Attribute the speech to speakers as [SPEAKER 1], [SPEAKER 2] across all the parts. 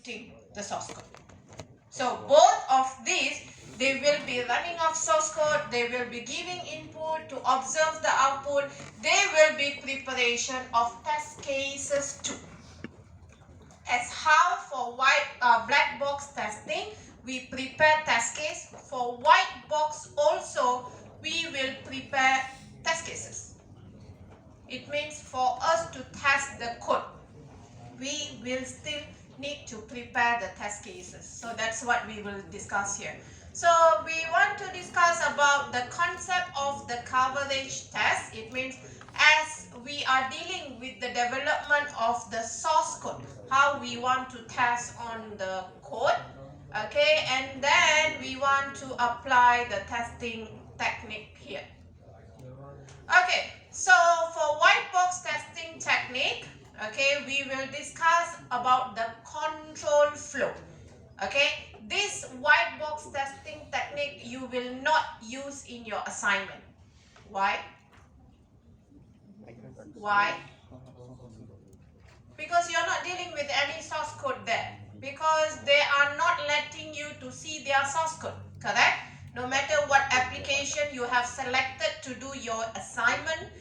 [SPEAKER 1] executing the source code. So both of these, they will be running of source code, they will be giving input to observe the output, they will be preparation of test cases too. As how for black box testing, we prepare test case. For white box also, we will prepare test cases. It means for us to test the code, we will still need to prepare the test cases. So that's what we will discuss here. So we want to discuss about the concept of the coverage test. It means as we are dealing with the development of the source code, how we want to test on the code, okay, and then we want to apply the testing technique here. Okay, so for white box testing technique, okay, we will discuss about the control flow. Okay, this white box testing technique you will not use in your assignment. Why? Why? Because you're not dealing with any source code there. Because they are not letting you to see their source code, correct? No matter what application you have selected to do your assignment,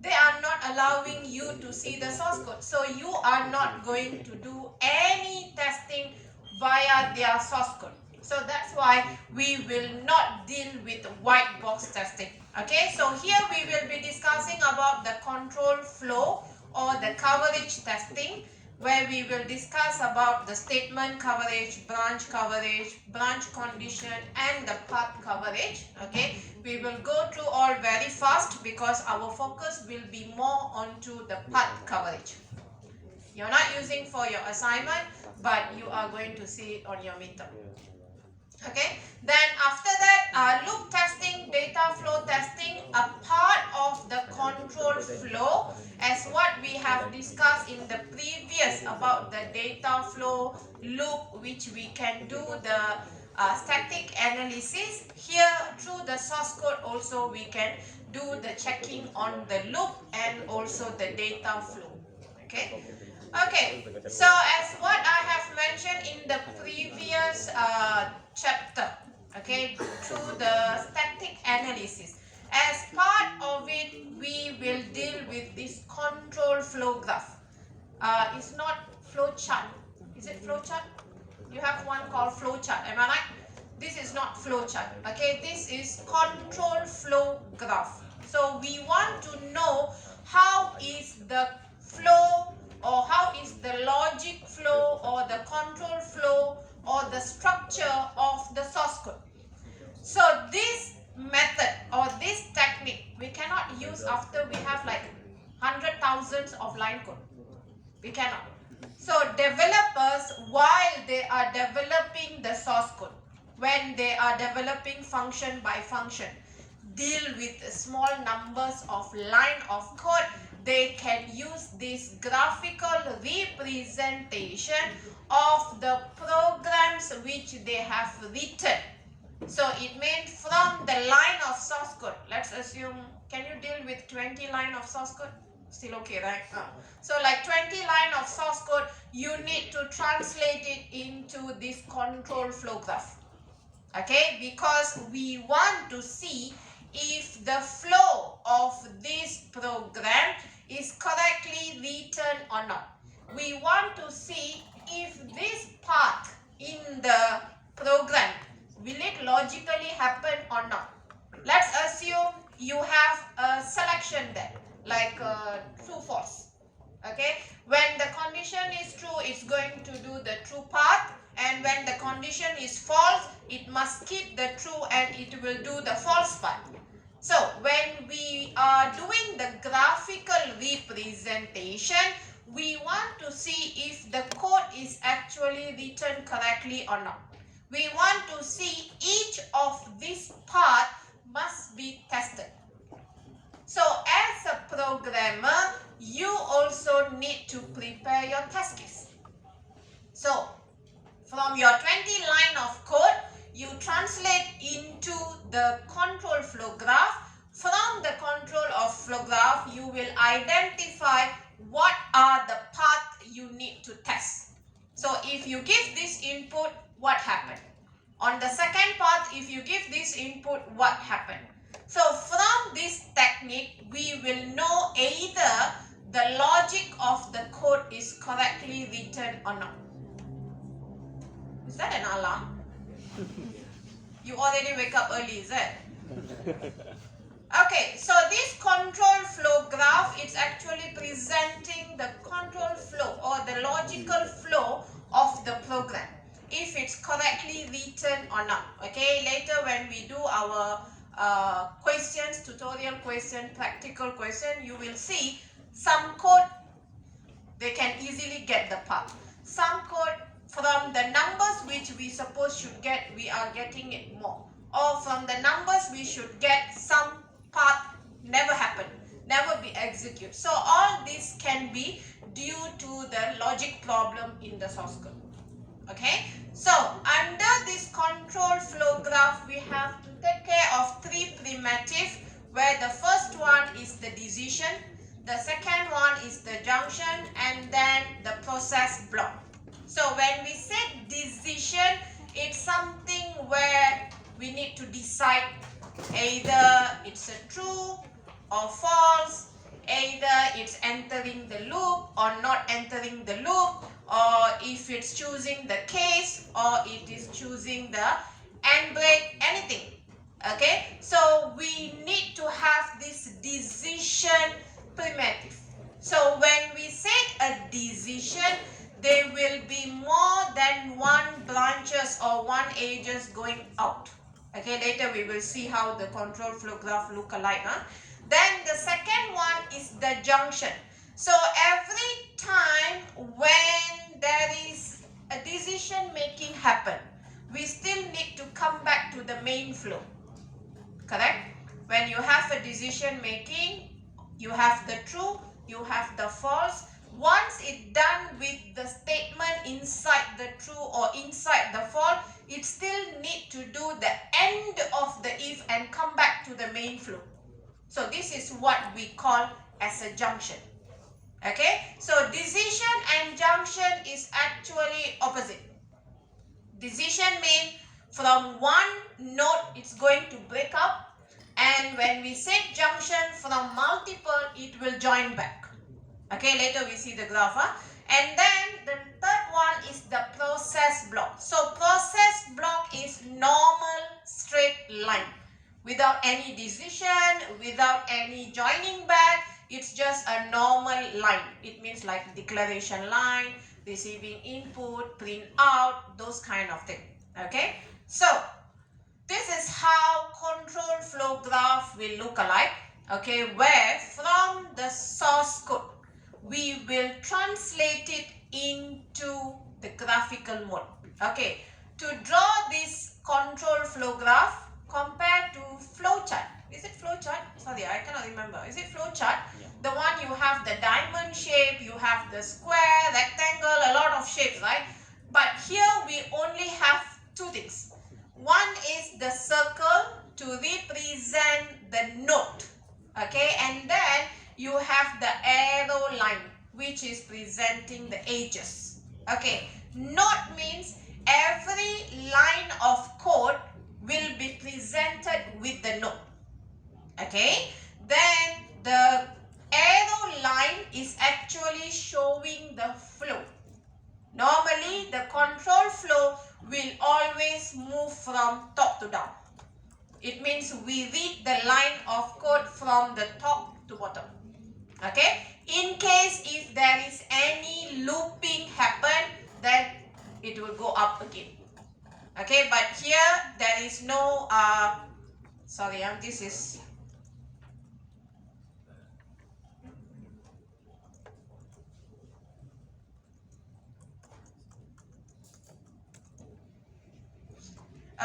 [SPEAKER 1] they are not allowing you to see the source code. So you are not going to do any testing via their source code. So that's why we will not deal with white box testing. Okay, so here we will be discussing about the control flow or the coverage testing, where we will discuss about the statement coverage, branch condition, and the path coverage. Okay, we will go through all very fast because our focus will be more onto the path coverage. You're not using for your assignment, but you are going to see it on your midterm. Okay, then after that, loop testing, data flow testing, a part of the control flow, as what we have discussed in the previous about the data flow loop, which we can do the static analysis. Here through the source code also we can do the checking on the loop and also the data flow. Okay. Okay, so as what I have mentioned in the previous chapter, okay, through the static analysis, as part of it, we will deal with this control flow graph. It's not flow chart. Is it flow chart? You have one called flow chart, am I right? This is not flow chart, okay, this is control flow graph. So we want to know how is the flow, or how is the logic flow or the control flow or the structure of the source code. So this method or this technique we cannot use after we have like 100,000 of line code. We cannot. So developers, while they are developing the source code, when they are developing function by function, deal with small numbers of line of code, they can use this graphical representation of the programs which they have written. So it means from the line of source code, let's assume, can you deal with 20 line of source code? Still okay, right? So like 20 line of source code, you need to translate it into this control flow graph. Okay, because we want to see if the flow of this program is correctly written or not. We want to see if this path in the program, will it logically happen or not. Let's assume you have a selection there, like true, false. Okay, when the condition is true, it's going to do the true path, and when the condition is false, it must keep the true and it will do the false path. So when we are doing the graphical representation, we want to see if the code is actually written correctly or not. We want to see each of this path must be tested. So as a programmer, you also need to prepare your test case. So from your 20 line of code, you translate into the control flow graph. From the control of flow graph, you will identify what are the paths you need to test. So if you give this input, what happened? On the second path, if you give this input, what happened? So from this technique, we will know either the logic of the code is correctly written or not. Is that an alarm? You already wake up early, is it? Okay, so this control flow graph is actually presenting the control flow or the logical flow of the program, if it's correctly written or not. Okay, later when we do our questions, tutorial question, practical question, you will see some code, they can easily get the path. Some code, from the numbers which we suppose should get, we are getting it more. Or from the numbers we should get, some path never happen, never be executed. So all this can be due to the logic problem in the source code. Okay, so under this control flow graph, we have to take care of three primitives, where the first one is the decision, the second one is the junction, and then the process block. So when we say decision, it's something where we need to decide either it's a true or false, either it's entering the loop or not entering the loop, or if it's choosing the case or it is choosing the end break, anything. Okay, so we need to have this decision primitive. So when we set a decision, there will be more than one branches or one edges going out. Okay, later we will see how the control flow graph look alike. Then the second one is the junction. So every time when there is a decision making happen, we still need to come back to the main flow. Correct? When you have a decision making, you have the true, you have the false. Once it's done with the statement inside the true or inside the false, it still need to do the end of the if and come back to the main flow. So this is what we call as a junction. Okay, so decision and junction is actually opposite. Decision means from one node it's going to break up, and when we set junction from multiple, it will join back. Okay, later we see the graph. And then the third one is the process block. So process block is normal straight line without any decision, without any joining back. It's just a normal line. It means like declaration line, receiving input, print out, those kind of thing. Okay, so this is how control flow graph will look alike. Okay, where from the source code we will translate it into the graphical mode. Okay, to draw this control flow graph, compare to flowchart. Is it flowchart? Sorry, I cannot remember. Is it flowchart? Yeah. The one you have the diamond shape, you have the square, rectangle, a lot of shapes, right? But here we only have two things. One is the circle to represent the node. Okay, and then you have the arrow line which is presenting the edges. Okay, node means every line of code will be presented with the node. Okay, then the arrow line is actually showing the flow. Normally the control flow will always move from top to down. It means we read the line of code from the top to bottom. Okay, in case if there is any looping happen, then it will go up again. Okay, but here there is no sorry, this is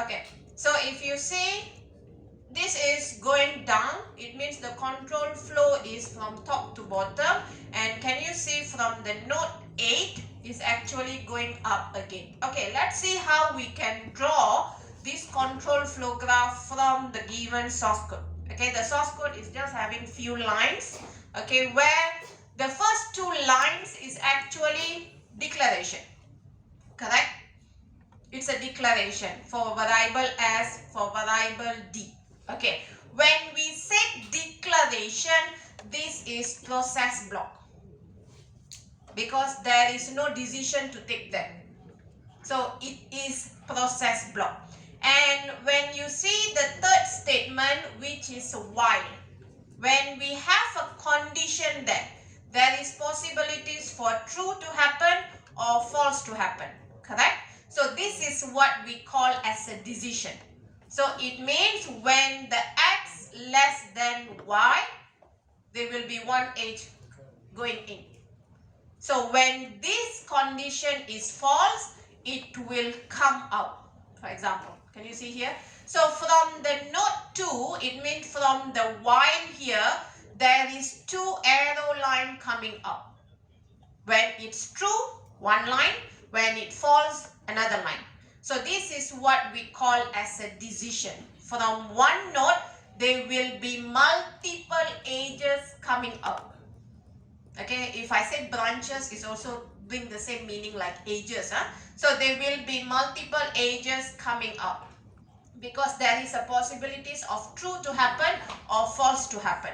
[SPEAKER 1] okay. So if you see this is going down, it means the control flow is from top to bottom, and can you see from the node 8 is actually going up again. Okay, let's see how we can draw this control flow graph from the given source code. Okay, the source code is just having few lines, okay, where the first two lines is actually declaration. correct? It's a declaration for variable S, for variable D. Okay, when we say declaration, this is process block because there is no decision to take there. So it is process block. And when you see the third statement, which is while, when we have a condition there is possibilities for true to happen or false to happen, correct? So this is what we call as a decision. So it means when the x less than y, there will be one edge going in. So when this condition is false, it will come out. For example, can you see here? So from the note 2, it means from the while here, there is 2 arrow line coming up. When it's true, one line. When it false, another line. So this is what we call as a decision. From one node, there will be multiple edges coming up. Okay, if I say branches, it's also bring the same meaning like edges. So there will be multiple edges coming up because there is a possibilities of true to happen or false to happen.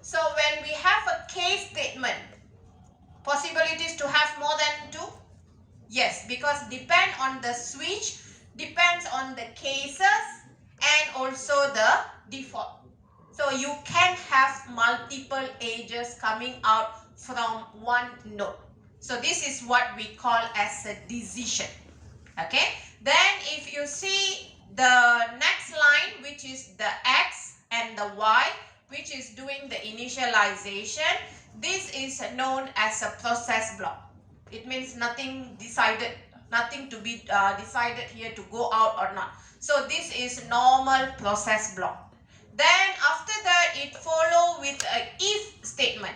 [SPEAKER 1] So when we have a case statement, possibilities to have more than 2? Yes, because depend on the switch, depends on the cases and also the default. So you can have multiple edges coming out from one node. So this is what we call as a decision. Okay. Then if you see the next line, which is the x and the y, which is doing the initialization, this is known as a process block. It means nothing decided, nothing to be decided here to go out or not. So this is normal process block. Then after that, it follow with a if statement.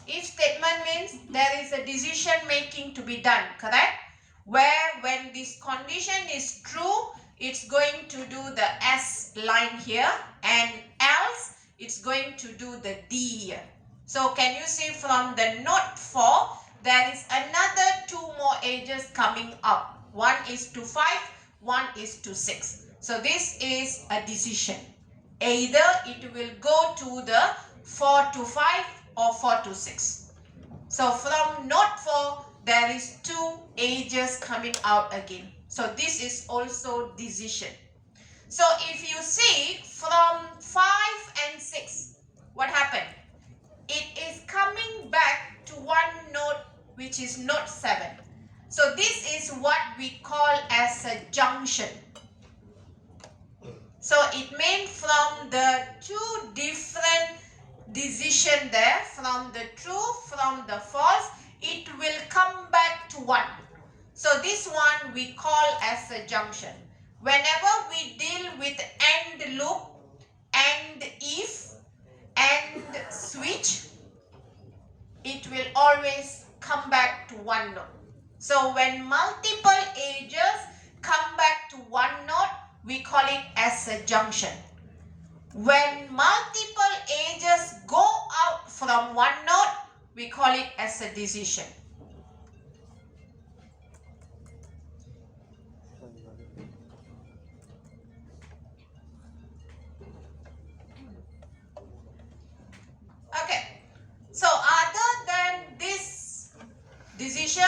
[SPEAKER 1] If statement means there is a decision making to be done, correct? Where when this condition is true, it's going to do the S line here, and else it's going to do the D here. So can you see from the note 4, there is another 2 more edges coming up. 1 is to 5, 1 is to 6. So this is a decision. Either it will go to the 4 to 5 or 4 to 6. So from note 4, there is 2 edges coming out again. So this is also decision. So if you see from 5 and 6, what happened? It is coming back to one node, which is node 7. So this is what we call as a junction. So it means from the 2 different decision there, from the true, from the false, it will come back to 1. So this one we call as a junction. Whenever we deal with AND loop, AND if, AND switch, it will always come back to one node. So when multiple edges come back to one node, we call it as a junction. When multiple edges go out from one node, we call it as a decision. Okay, so other than this decision,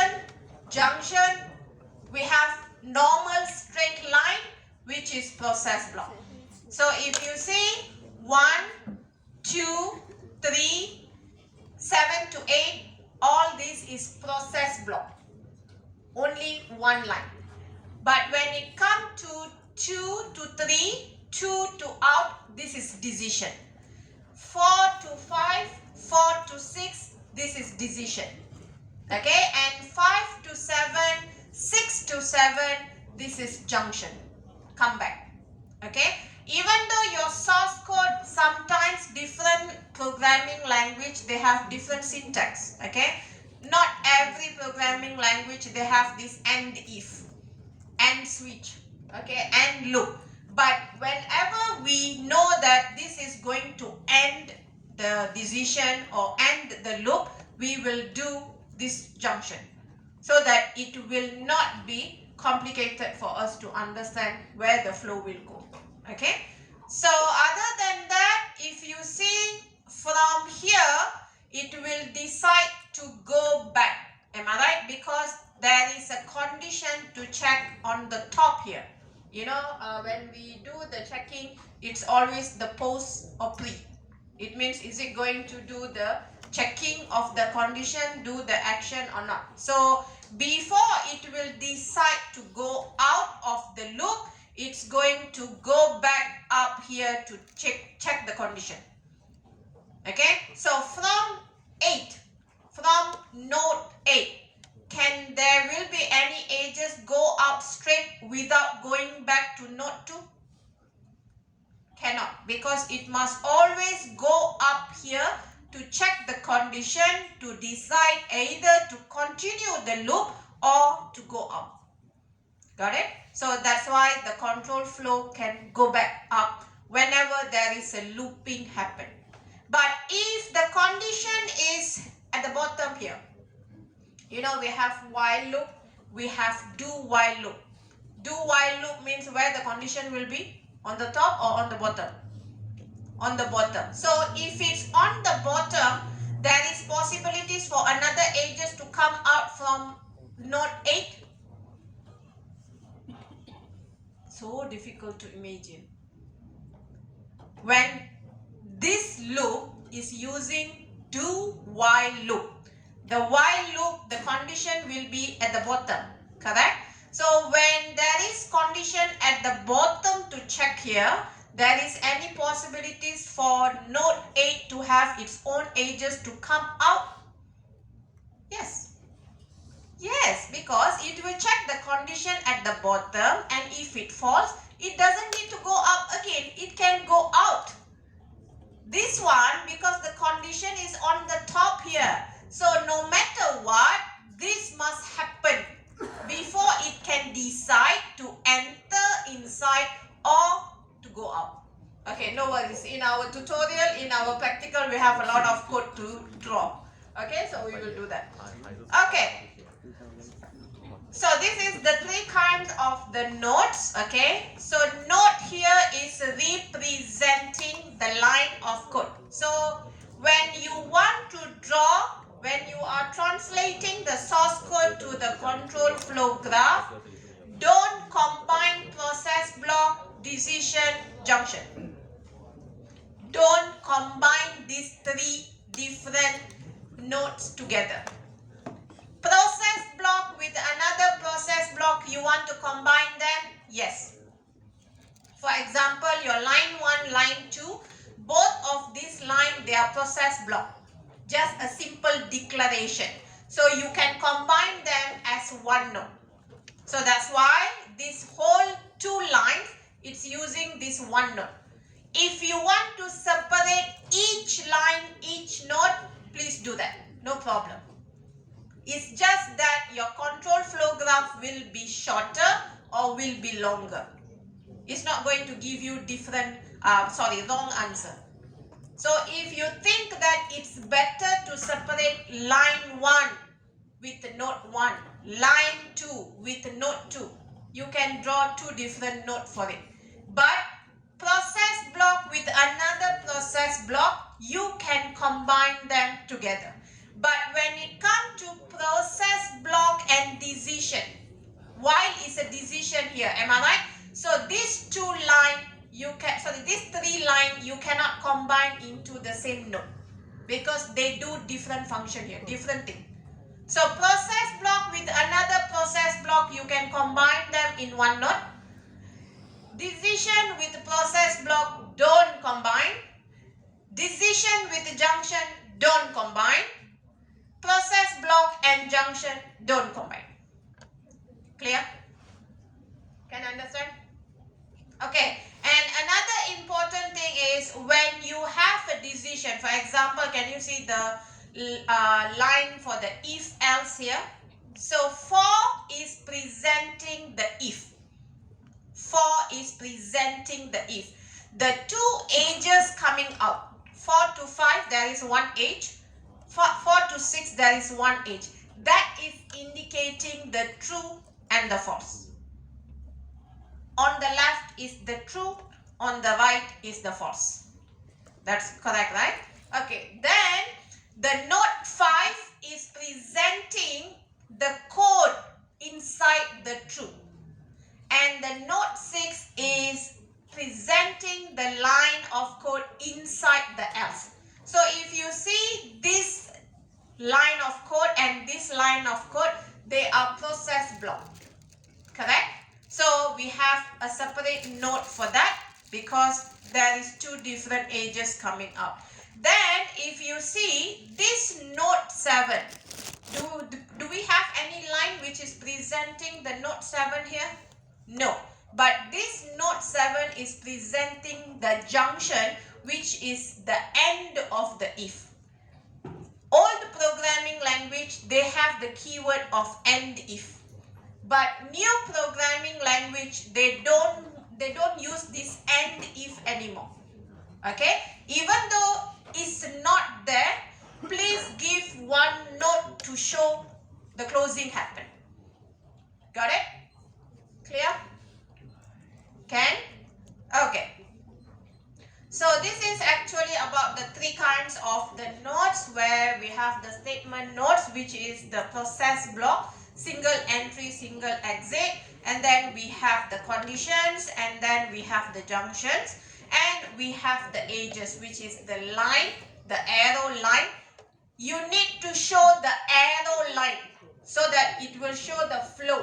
[SPEAKER 1] junction, we have normal straight line, which is process block. So if you see 1, 2, 3, 7 to 8, all this is process block. Only one line. But when it comes to 2 to 3, 2 to out, this is decision. 4 to 5, 4 to 6, this is decision. Okay, and 5 to 7, 6 to 7, this is junction. Come back. Okay, even though your source code, sometimes different programming language, they have different syntax. Okay, not every programming language they have this AND if, AND switch, okay, AND loop. But whenever we know that this is going to end the decision or end the loop, we will do this junction so that it will not be complicated for us to understand where the flow will go. Okay, so other than that, if you see from here, it will decide to go back. Am I right? Because there is a condition to check on the top here. You know, when we do the checking, it's always the post or pre. It means, is it going to do the checking of the condition, do the action or not? So before it will decide to go out of the loop, it's going to go back up here to check the condition. Okay, so from node 8, can there will be any edges go out straight without going back to node 2? Cannot, because it must always go up here to check the condition to decide either to continue the loop or to go out. Got it? So that's why the control flow can go back up whenever there is a looping happen. But if the condition is at the bottom here, you know, we have while loop, we have do while loop. Do while loop means where the condition will be, on the top or on the bottom? On the bottom. So if it's on the bottom, there is possibilities for another edges to come out from node 8. So difficult to imagine. When this loop is using do while loop, the while loop, the condition will be at the bottom, correct? So when there is condition at the bottom to check here, there is any possibilities for node 8 to have its own edges to come out? Yes. Yes, because it will check the condition at the bottom, and if it falls, it doesn't need to go up again. It can go out. This one, because the condition is on the top here. So no matter what, this must happen before it can decide to enter inside or to go out. Okay, no worries. In our tutorial, in our practical, we have a lot of code to draw. Okay, so we will do that. Okay. So this is the 3 kinds of the nodes. Okay, so node here is representing the line of code. So when you want to draw, when you are translating the source code to the control flow graph, don't combine process block, decision, junction. Don't combine these 3 different nodes together. Process block with another process block, you want to combine them? Yes. For example, your line 1, line 2, both of these line, they are process block. Just a simple declaration. So you can combine them as one node. So that's why this whole 2 lines, it's using this one node. If you want to separate each line, each node, please do that. No problem. It's just that your control flow graph will be shorter or will be longer. It's not going to give you different, wrong answer. So if you think that it's better to separate line 1 with node 1, line 2 with node 2, you can draw 2 different nodes for it. But process block with another process block, you can combine them together. But when it comes to process block and decision, while is a decision here, am I right? So these 2 line, these 3 line, you cannot combine into the same node because they do different function here, different thing. So process block with another process block, you can combine them in one node. Decision with process block, don't combine. Decision with junction, don't combine. Process block and junction, don't combine. Clear? Can you understand? Okay. And another important thing is when you have a decision, for example, can you see the line for the if else here? So for is presenting the if. For is presenting the if. The 2 edges coming out. 4 to 5, there is 1 edge. 4 to 6, there is 1 edge. That is indicating the true and the false. is the true, on the right is the false. That's correct, right? Okay, then the note 5 is presenting the code inside the true. And the note 6 is presenting the line of code inside the else. So if you see this line of code and this line of code, they are process block. Correct? So we have a separate note for that because there is two different edges coming out. Then if you see this note 7, do we have any line which is presenting the note 7 here? No. But this note 7 is presenting the junction, which is the end of the if. Old programming language, they have the keyword of end if. But new programming language, they don't use this end if anymore. Okay? Even though it's not there, please give one note to show the closing happen. Got it? Clear? Can? Okay. So this is actually about the three kinds of the notes, where we have the statement notes, which is the process block, single entry, single exit, and then we have the conditions, and then we have the junctions, and we have the edges, which is the line, the arrow line. You need to show the arrow line so that it will show the flow.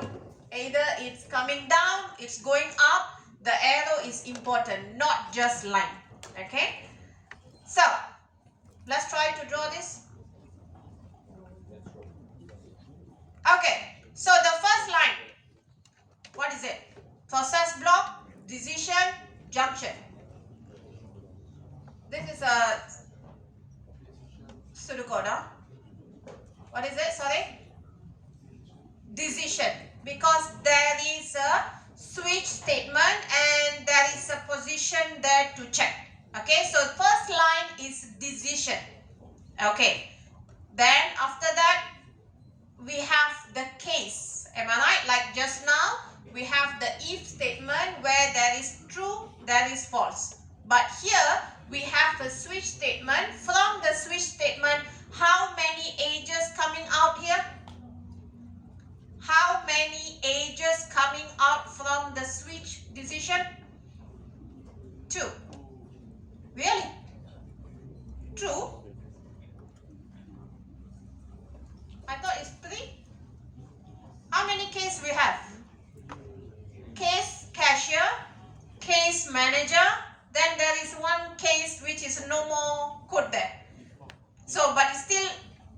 [SPEAKER 1] Either it's coming down, it's going up. The arrow is important, not just line. Okay? So, let's try to draw this. Okay, so the first line, what is it? Process block, decision, junction. This is a pseudocode, huh? What is it? Sorry? Decision. Because there is a switch statement and there is a position there to check. Okay, so first line is decision. Okay, then after that we have the case. Am I right? Like just now we have the if statement where there is true, there is false. But here we have a switch statement. From the switch statement, how many edges coming out here? How many edges coming out from the switch decision? 2. Really? True? I thought it's 3. How many case we have? Case cashier, case manager, then there is one case which is no more code there. So, but it's still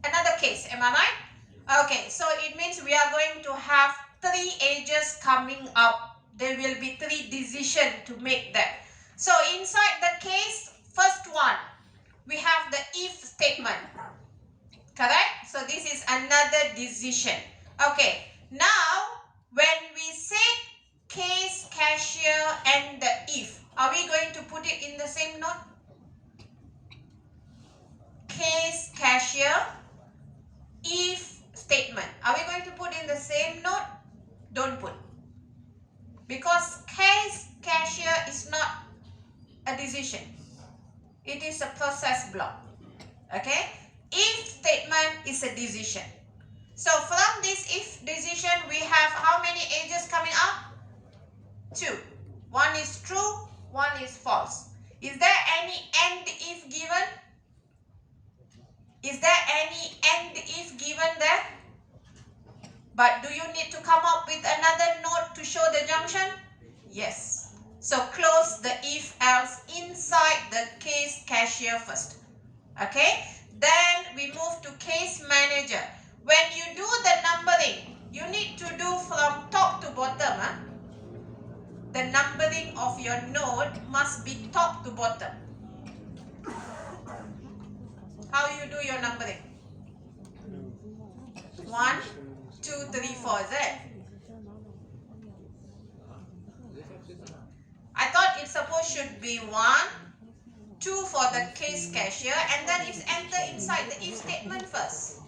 [SPEAKER 1] another case, am I right? Okay, so it means we are going to have 3 edges coming out. There will be 3 decisions to make that. So inside the case, first one, we have the if statement. Correct? So this is another decision. Okay, now when we say case, cashier and the if, are we going to put it in the same note? Case, cashier, if statement. Are we going to put in the same note? Don't put. Because case, cashier is not a decision. It is a process block. Okay? If statement is a decision. So from this if decision, we have how many edges coming out? 2. One is true, one is false. Is there any end if given? Is there any end if given there? But do you need to come up with another note to show the junction? Yes. So close the if else inside the case cashier first. Okay. Then we move to case manager. When you do the numbering, you need to do from top to bottom. Huh? The numbering of your node must be top to bottom. How you do your numbering? 1, 2, 3, 4, is it? I thought it supposed should be 1, 2 for the case cashier, and then it's enter inside the if statement first.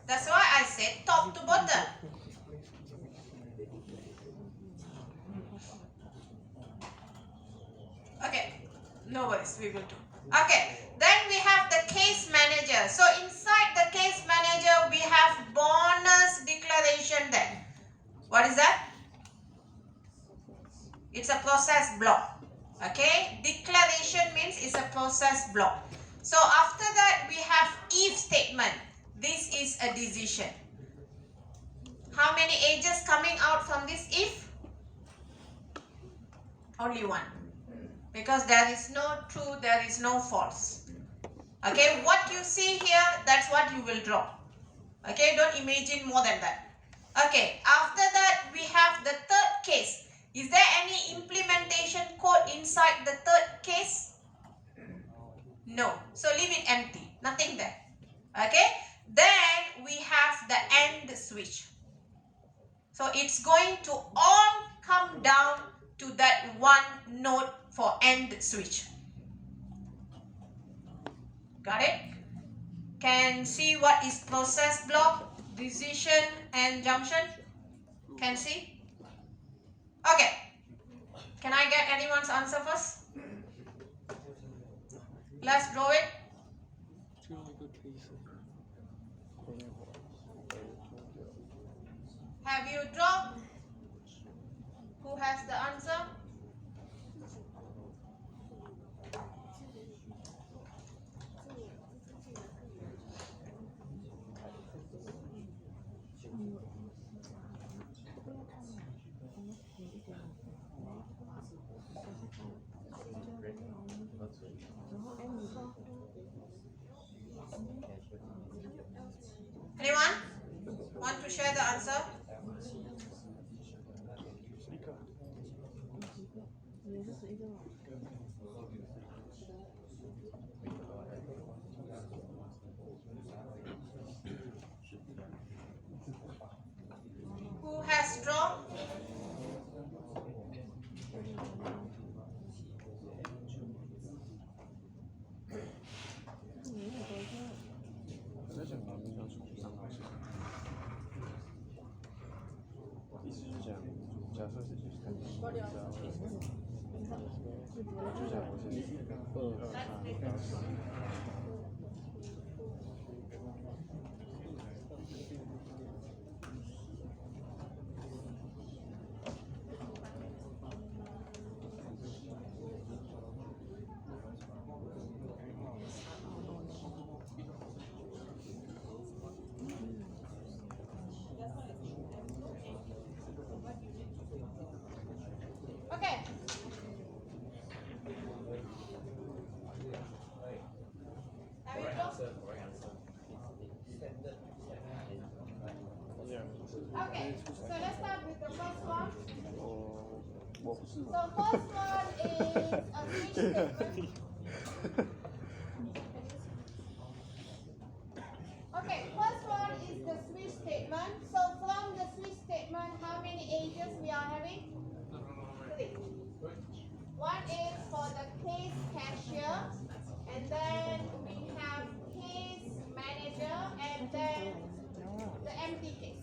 [SPEAKER 1] That's why I said top to bottom. Okay, no worries, we will do. Okay, then we have the case manager. So inside the case manager, we have bonus declaration then. What is that? It's a process block. Okay, declaration means it's a process block. So after that, we have if statement. This is a decision. How many edges coming out from this if? Only one. Because there is no true, there is no false. Okay, what you see here, that's what you will draw. Okay, don't imagine more than that. Okay, after that we have the third case. Is there any implementation code inside the third case? No. So leave it empty. Nothing there. Okay, then we have the end switch. So it's going to all come down to that one node for end switch. Got it? Can see what is process block, decision and junction? Can see? Okay. Can I get anyone's answer first? Let's draw it. Have you drawn? Who has the answer? Anyone want to share the answer? Who has drawn? Okay. Have you drawn? Okay, so let's start with the first one. So first one is a switch statement. Okay, first one is the switch statement. So from the switch statement, how many edges we are having? 3. One is for the case cashier, and then we have case manager, and then the empty case.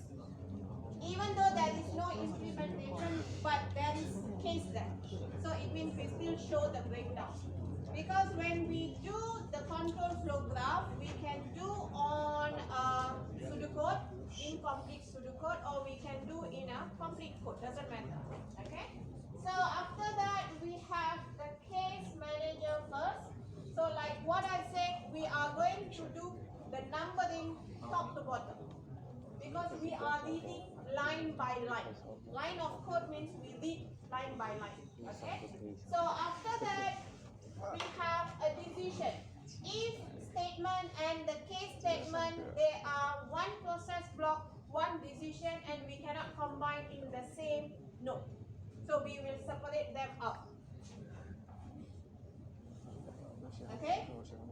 [SPEAKER 1] Even though there is no implementation, but there is case there. So it means we still show the breakdown. Because when we do the control flow graph, we can do on pseudocode, incomplete pseudocode, or we can do in a complete code, doesn't matter. Okay? So after that, we have the case manager first. So like what I said, we are going to do the numbering top to bottom. Because we are reading line by line. Line of code means we read line by line. Okay? So after that, we have a decision. If statement and the case statement, they are one process block, one decision, and we cannot combine in the same node. So we will separate them out. Okay?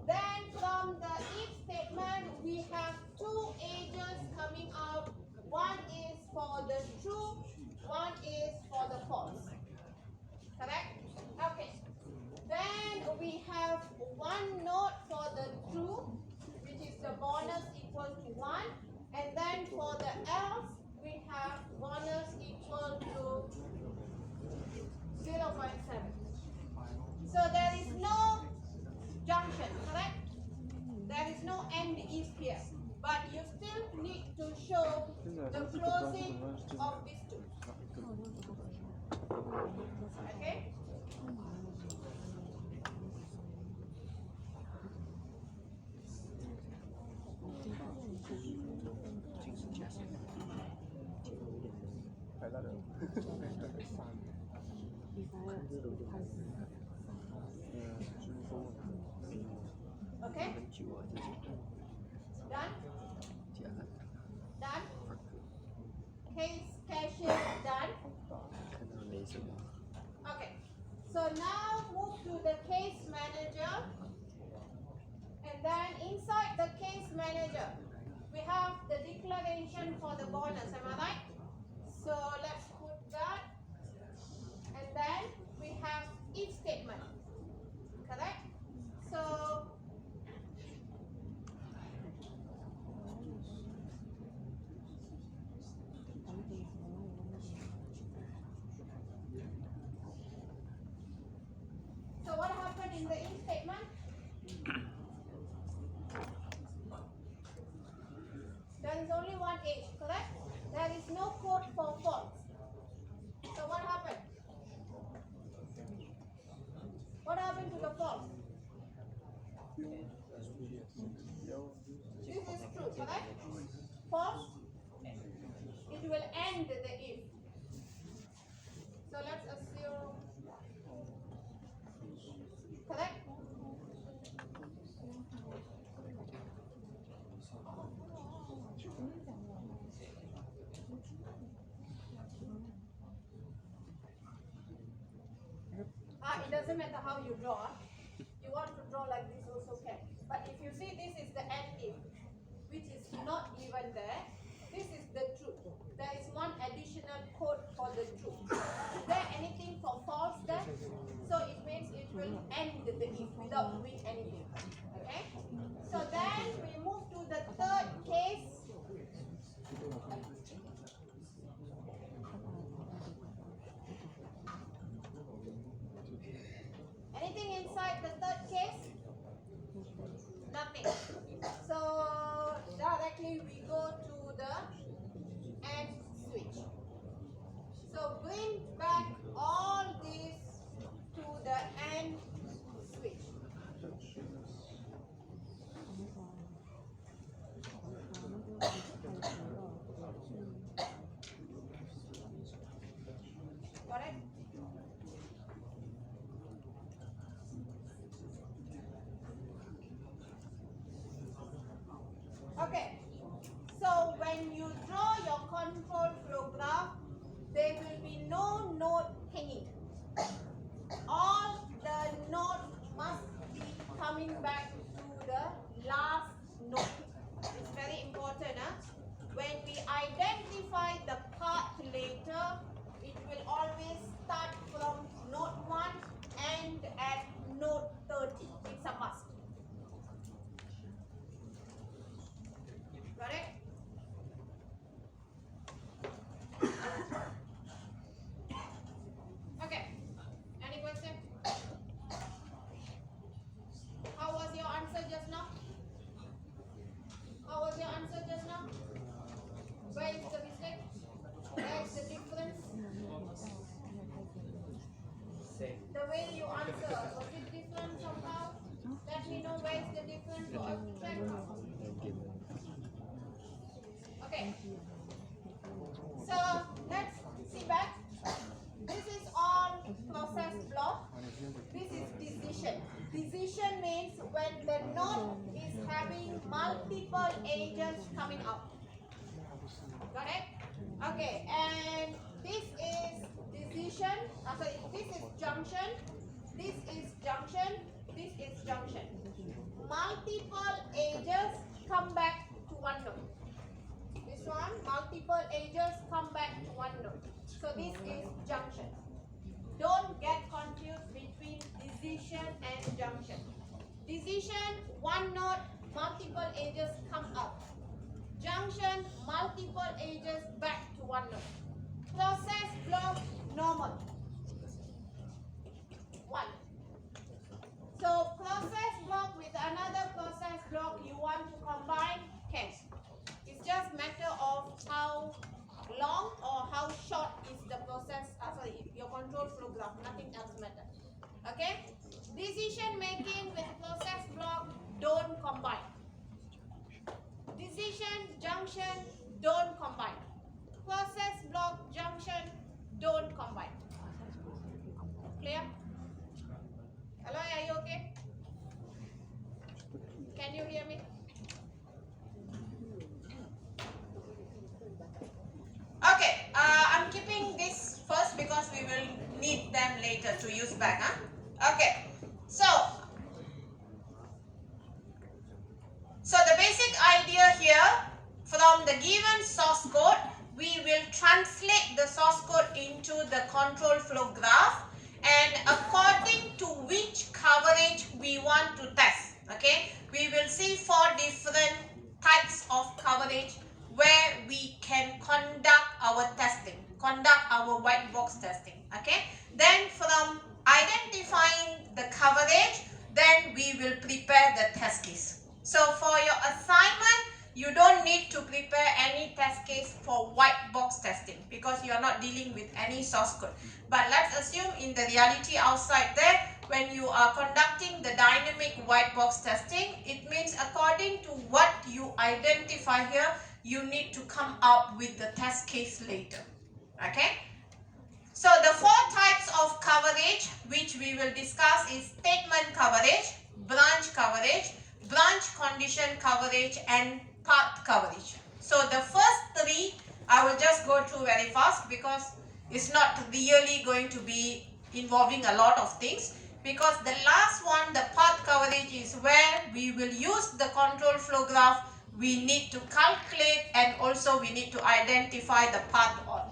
[SPEAKER 1] Then from the if statement, we have 2 edges coming out. One is for the true, one is for the false. Correct? Okay. Then we have one node for the true, which is the bonus equal to 1. And then for the else, we have bonus equal show the closing of these two. Okay? Okay? Done? Done? Case cashier done? Okay. So now move to the case manager. And then inside the case manager, we have the declaration for the bonus. Am I right? So let's put that. And then we have if statement. Correct? So what happened in the if statement? There is only one age, correct? There is no code for false. So what happened? What happened to the false? This is true, correct? False, it will end the if. So let's assume, correct? It doesn't matter how you draw. You want to draw like this also can. But if you see this is the end if, which is not even there, this is the truth. There is one additional code for the truth. Is there anything for false there? So it means it will end the if without doing anything. Okay? So then we move to the third case. Anything inside the third case? Nothing. So directly we go to the AND switch. So bring back all this to the AND switch. Correct? Okay, so when you draw your control flow graph, there will be no node hanging. All the nodes must be coming back to the last node. It's very important. When we identify the path later, it will always start from node 1 and at node 30. It's a must. Got it? Okay. Any question? How was your answer just now? How was your answer just now? Where is the mistake? Where is the difference? The way you answer, was it different somehow? Let me know where is the difference so I will check. Okay. So let's see back. This is all process block. This is decision. Decision means when the node is having multiple edges coming out. Got it? Okay, and this is decision. Sorry, this is junction. This is junction. This is junction. Multiple edges come back to one node. This one, multiple edges come back to one node. So this is junction. Don't get confused between decision and junction. Decision, one node, multiple edges come up. Junction, multiple edges back to one node. Process block, normal. One. So process block with another process block you want to combine, can. It's just matter of block is the process, your control flow graph, nothing else matter. Okay? Decision making with process block don't combine. Decision junction don't combine. Process block junction don't combine. Clear? Hello, are you okay? Can you hear me? Okay, I'm keeping this first because we will need them later to use back. Okay, so the basic idea here, from the given source code, we will translate the source code into the control flow graph, and according to which coverage we want to test. Okay, we will see 4 different types of coverage where we can conduct our testing, conduct our white box testing. Okay, then from identifying the coverage, then we will prepare the test case. So for your assignment, you don't need to prepare any test case for white box testing because you are not dealing with any source code. But let's assume in the reality outside there, when you are conducting the dynamic white box testing, it means according to what you identify here, you need to come up with the test case later. Okay? So the 4 types of coverage which we will discuss is statement coverage, branch coverage, branch condition coverage, and path coverage. So the first 3 I will just go through very fast because it's not really going to be involving a lot of things, because the last one, the path coverage, is where we will use the control flow graph. We need to calculate and also we need to identify the path on.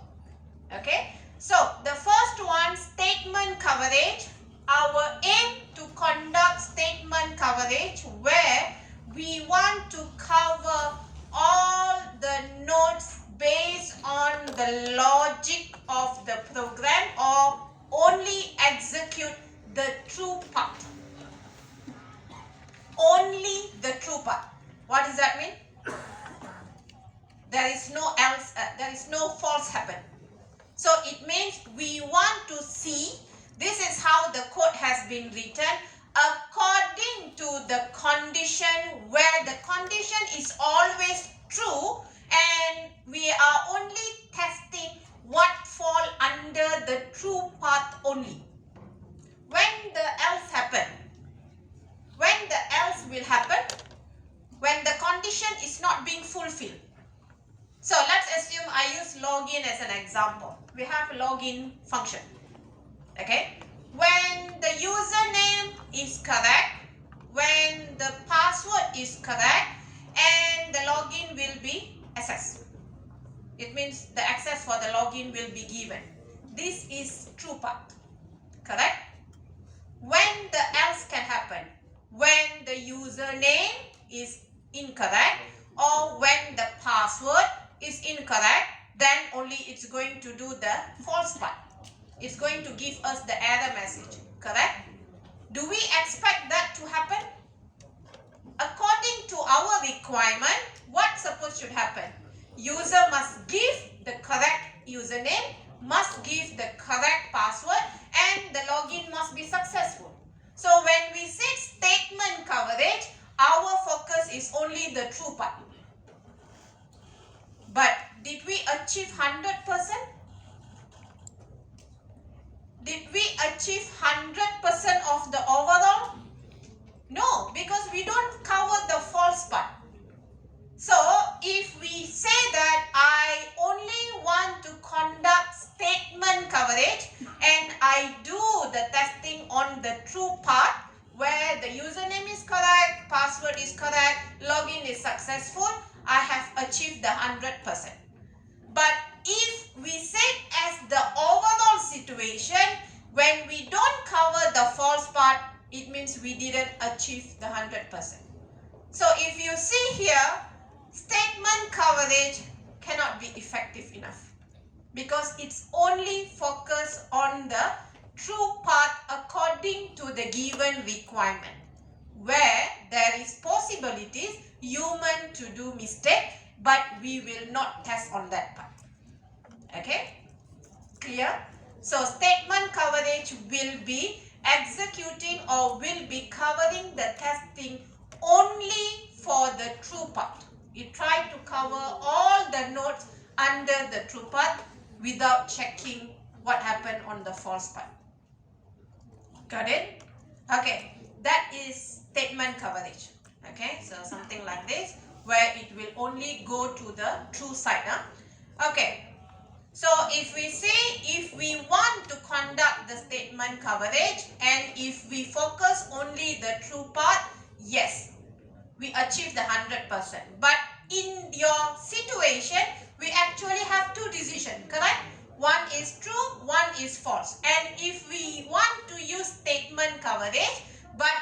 [SPEAKER 1] Okay, so the first one, statement coverage. Our aim to conduct statement coverage where we want to cover all the nodes based on the logic of the program, or only execute the true path. Only the true path. What does that mean? There is no else, there is no false happen. So it means we want to see, this is how the code has been written, according to the condition, where the condition is always true and we are only testing what fall under the true path only. When the else happen, when the else will happen, when the condition is not being fulfilled. So let's assume I use login as an example. We have a login function. Okay, when the username is correct, when the password is correct, and the login will be accessed. It means the access for the login will be given. This is true path. Correct? When the else can happen, when the username is incorrect or when the password is incorrect, then only it's going to do the false part. It's going to give us the error message. Correct? Do we expect that to happen? According to our requirement, what supposed should happen? User must give the correct username, must give the correct password, and the login must be successful. So when we say statement coverage, our focus is only the true part. But did we achieve 100%? Did we achieve 100% of the overall? No, because we don't cover the false part. So if we say that I only want to conduct statement coverage and I do the testing on the true part where the username is correct, password is correct, login is successful, I have achieved the 100%. But if we set as the overall situation, when we don't cover the false part, it means we didn't achieve the 100%. So if you see here, statement coverage cannot be effective enough because it's only focused on the true path according to the given requirement, where there is possibilities human to do mistake, but we will not test on that part. Okay? clear? So statement coverage will be executing or will be covering the testing only for the true part. It tried to cover all the nodes under the true part without checking what happened on the false part. Got it? Okay, that is statement coverage. Okay, so something like this where it will only go to the true side. Okay, so if we say if we want to conduct the statement coverage and if we focus only the true part, yes, we achieve the 100%. But in your situation, we actually have two decisions, correct? One is true, one is false. And if we want to use statement coverage, but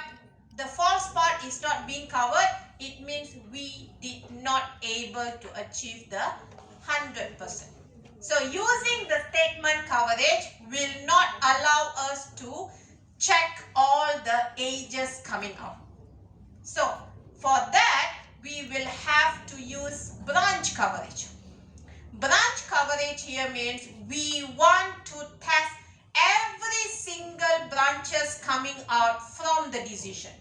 [SPEAKER 1] the false part is not being covered, it means we did not able to achieve the 100%. So using the statement coverage will not allow us to check all the edges coming out. So for that, we will have to use branch coverage. Branch coverage here means we want to test every single branches coming out from the decision.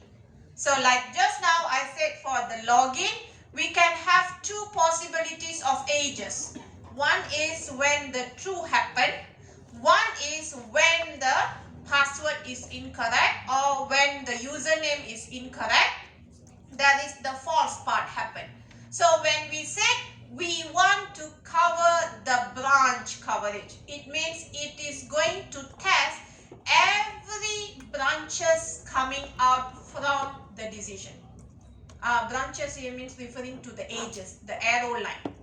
[SPEAKER 1] So like just now I said for the login, we can have two possibilities of edges. One is when the true happened. One is when the password is incorrect or when the username is incorrect. That is the false part happened. So when we said we want to cover the branch coverage, it means it is going to test every branches coming out from the decision. Branches here means referring to the edges, the arrow line.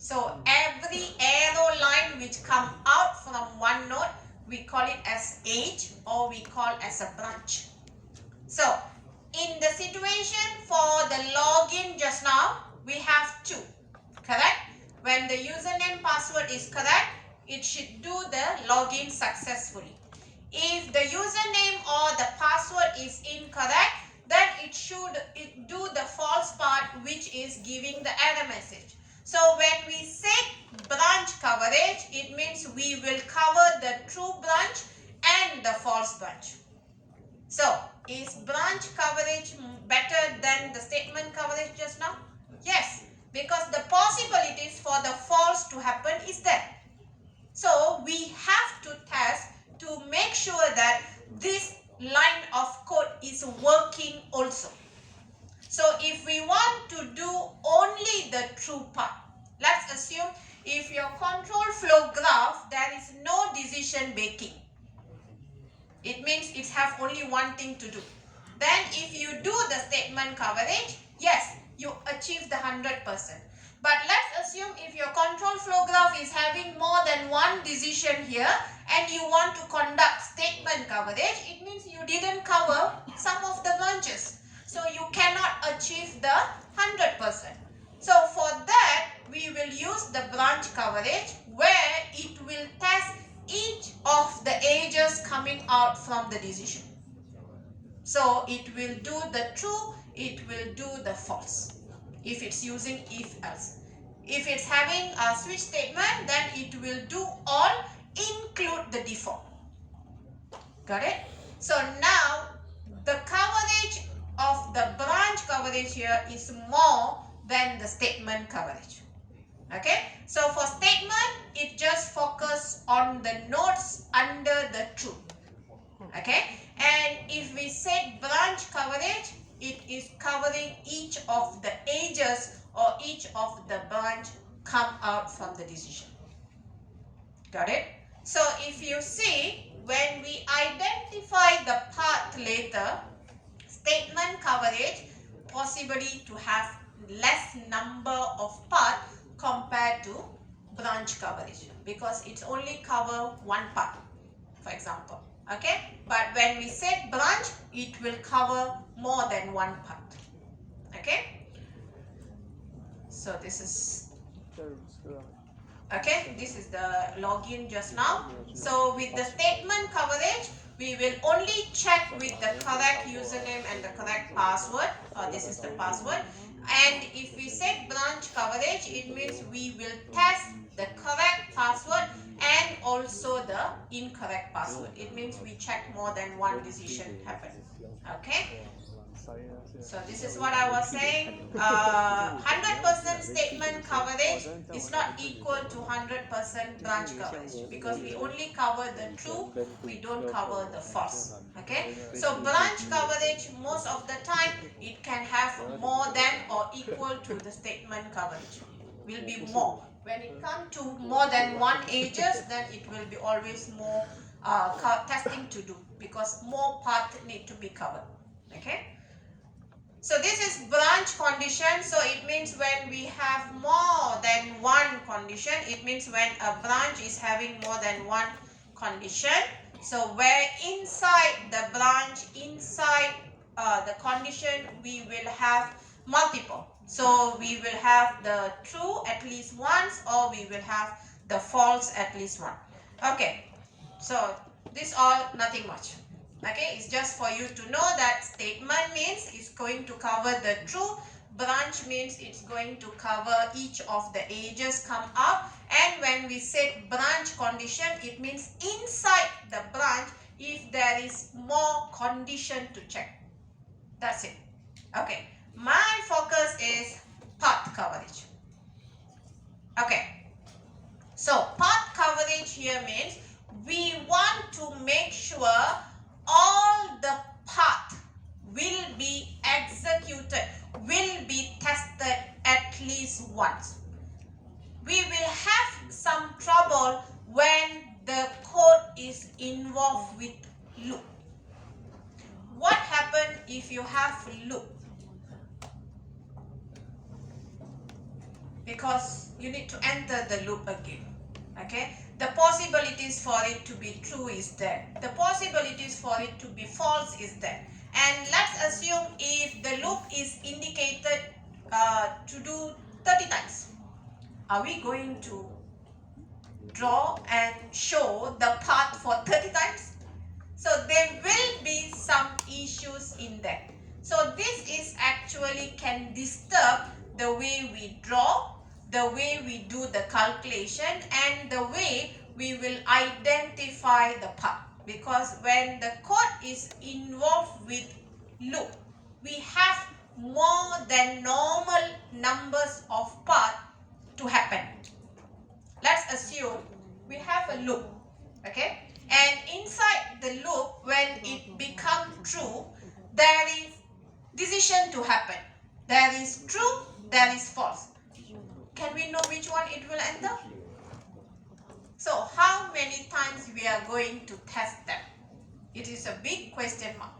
[SPEAKER 1] So every arrow line which come out from one node, we call it as edge or we call as a branch. So in the situation for the login just now, we have two, correct? When the username password is correct, it should do the login successfully. If the username or the password is incorrect, then it should do the false part, which is giving the error message. So when we say branch coverage, it means we will cover the true branch and the false branch. So is branch coverage better than the statement coverage just now? Yes, because the possibilities for the false to happen is there. So we have to test to make sure that this line of code is working also. So if we want to do only the true part, let's assume if your control flow graph, there is no decision making. It means it has only one thing to do. Then if you do the statement coverage, yes, you achieve the 100%. But let's assume if your control flow graph is having more than one decision here and you want to conduct statement coverage, it means you didn't cover some of the branches. So you cannot achieve the 100%. So for that, we will use the branch coverage where it will test each of the edges coming out from the decision. So it will do the true, it will do the false. If it's using if else. If it's having a switch statement, then it will do all, include the default. Got it? So now the coverage of the branch coverage here is more than the statement coverage. Okay, so for statement, it just focus on the nodes under the true. Okay, and if we say branch coverage, it is covering each of the edges or each of the branch come out from the decision. Got it? So if you see, when we identify the path later, statement coverage possibly to have less number of paths compared to branch coverage because it's only cover one path, for example. Okay, but when we say branch, it will cover more than one path. Okay, so this is okay, this is the login just now. So with the statement coverage, we will only check with the correct username and the correct password. This is the password. And if we say branch coverage, it means we will test the correct password and also the incorrect password. It means we check more than one decision happened. Okay. So this is what I was saying. 100% statement coverage is not equal to 100% branch coverage, because we only cover the true, we don't cover the false. Okay. So branch coverage, most of the time it can have more than or equal to the statement coverage. Will be more. When it comes to more than one edges, then it will be always more testing to do, because more parts need to be covered. Okay. So this is branch condition. So it means when we have more than one condition, it means when a branch is having more than one condition. So where inside the branch, inside the condition, we will have multiple. So we will have the true at least once, or we will have the false at least one. Okay. So this all nothing much. Okay, it's just for you to know that statement means it's going to cover the true, branch means it's going to cover each of the edges come up, and when we say branch condition, it means inside the branch if there is more condition to check. That's it. Okay, my focus is path coverage. Okay, so path coverage here means we want to make sure all the path will be executed, will be tested at least once. We will have some trouble when the code is involved with loop. What happens if you have loop? Because you need to enter the loop again. Okay, the possibilities for it to be true is there. The possibilities for it to be false is there. And let's assume if the loop is indicated to do 30 times. Are we going to draw and show the path for 30 times? So there will be some issues in there. So this is actually can disturb the way we draw, the way we do the calculation, and the way we will identify the path. Because when the code is involved with loop, we have more than normal numbers of paths to happen. Let's assume we have a loop, okay? And inside the loop, when it becomes true, there is decision to happen. There is true, there is false. Can we know which one it will enter? So how many times we are going to test them? It is a big question mark.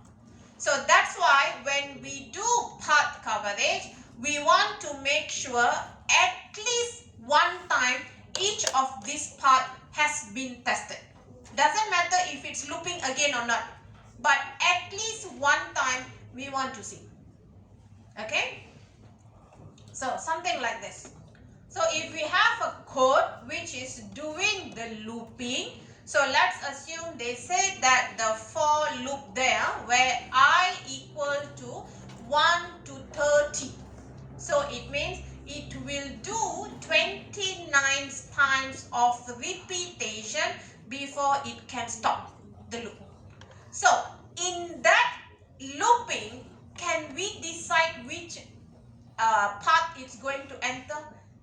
[SPEAKER 1] So that's why when we do path coverage, we want to make sure at least one time each of these paths has been tested. Doesn't matter if it's looping again or not, but at least one time we want to see. Okay? So something like this. So if we have a code which is doing the looping, so let's assume they say that the for loop there where I equal to 1 to 30. So it means it will do 29 times of repetition before it can stop the loop. So in that looping, can we decide which path it's going to enter?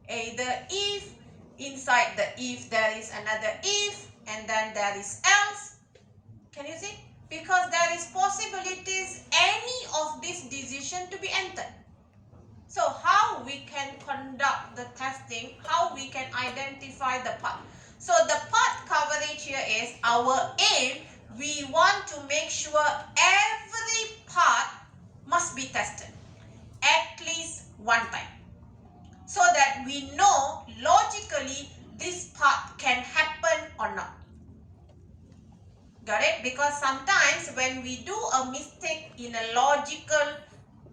[SPEAKER 1] Either if, inside the if there is another if, and then there is else. Can you see? Because there is possibilities any of this decision to be entered. So how we can conduct the testing, how we can identify the path. So the path coverage here is our aim. We want to make sure every path must be tested at least one time, so that we know logically this path can happen or not. Got it? Because sometimes when we do a mistake in a logical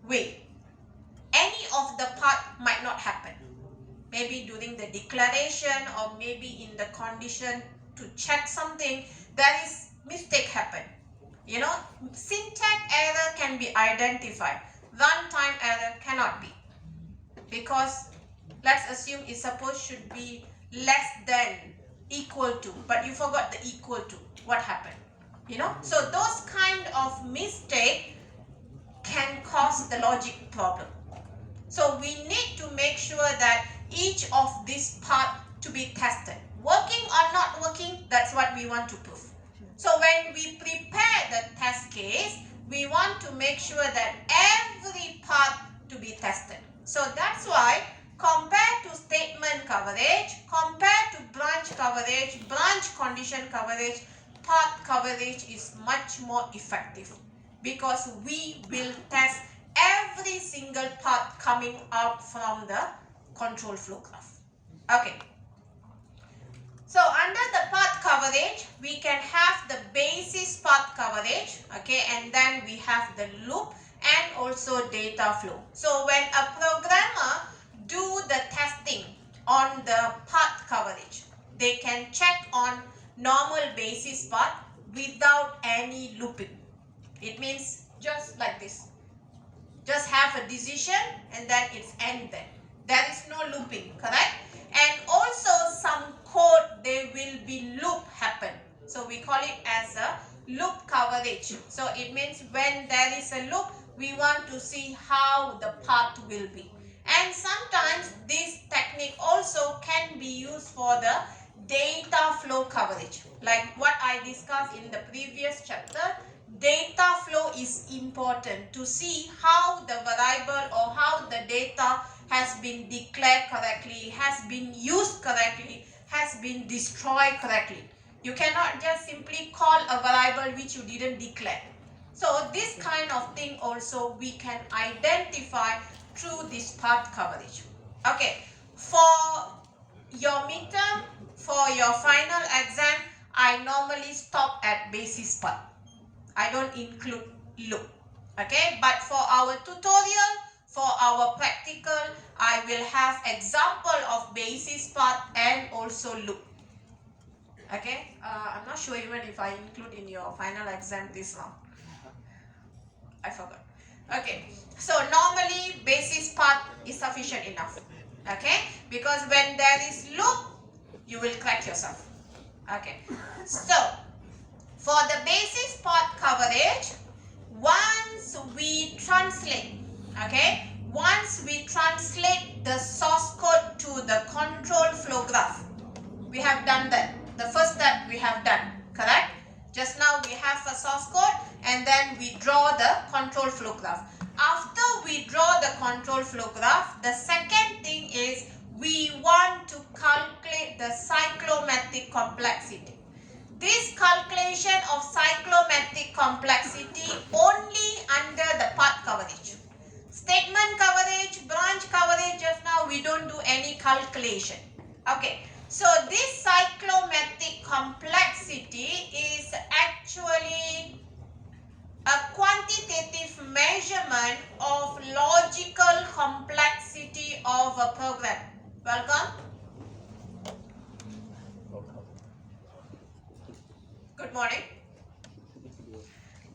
[SPEAKER 1] way, any of the path might not happen. Maybe during the declaration or maybe in the condition to check something, there is mistake happen. You know, syntax error can be identified. Runtime error cannot be. Because let's assume it suppose should be less than equal to, but you forgot the equal to. What happened? You know, so those kind of mistake can cause the logic problem. So we need to make sure that each of these part to be tested. Working or not working, that's what we want to prove. So when we prepare the test case, we want to make sure that every part to be tested. So that's why compared to statement coverage, compared to branch coverage, branch condition coverage, part coverage is much more effective because we will test every single part coming out from the control flow graph. Okay. So under the path coverage, we can have the basis path coverage, okay, and then we have the loop and also data flow. So when a programmer do the testing on the path coverage, they can check on normal basis path without any looping. It means just like this. Just have a decision and then it's end there. There is no looping, correct? And also some code, there will be loop happen. So we call it as a loop coverage. So it means when there is a loop, we want to see how the path will be. And sometimes this technique also can be used for the data flow coverage. Like what I discussed in the previous chapter, data flow is important to see how the variable or how the data has been declared correctly, has been used correctly, has been destroyed correctly. You cannot just simply call a variable which you didn't declare. So this kind of thing also we can identify through this path coverage. Okay, for your midterm, for your final exam, I normally stop at basis path. I don't include loop. Okay, but for our tutorial, for our practical, I will have example of basis path and also loop. Okay, I'm not sure even if I include in your final exam this one. I forgot. Okay, so normally basis path is sufficient enough. Okay, because when there is loop, you will correct yourself. Okay, so for the basis path coverage, once we translate, okay, once we translate the source code to the control flow graph, we have done that. The first step we have done, correct? Just now we have a source code and then we draw the control flow graph. After we draw the control flow graph, the second thing is we want to calculate the cyclomatic complexity. This calculation of cyclomatic complexity only under the path coverage. Statement coverage, branch coverage, just now we don't do any calculation. Okay, so this cyclomatic complexity is actually a quantitative measurement of logical complexity of a program. Welcome. Good morning.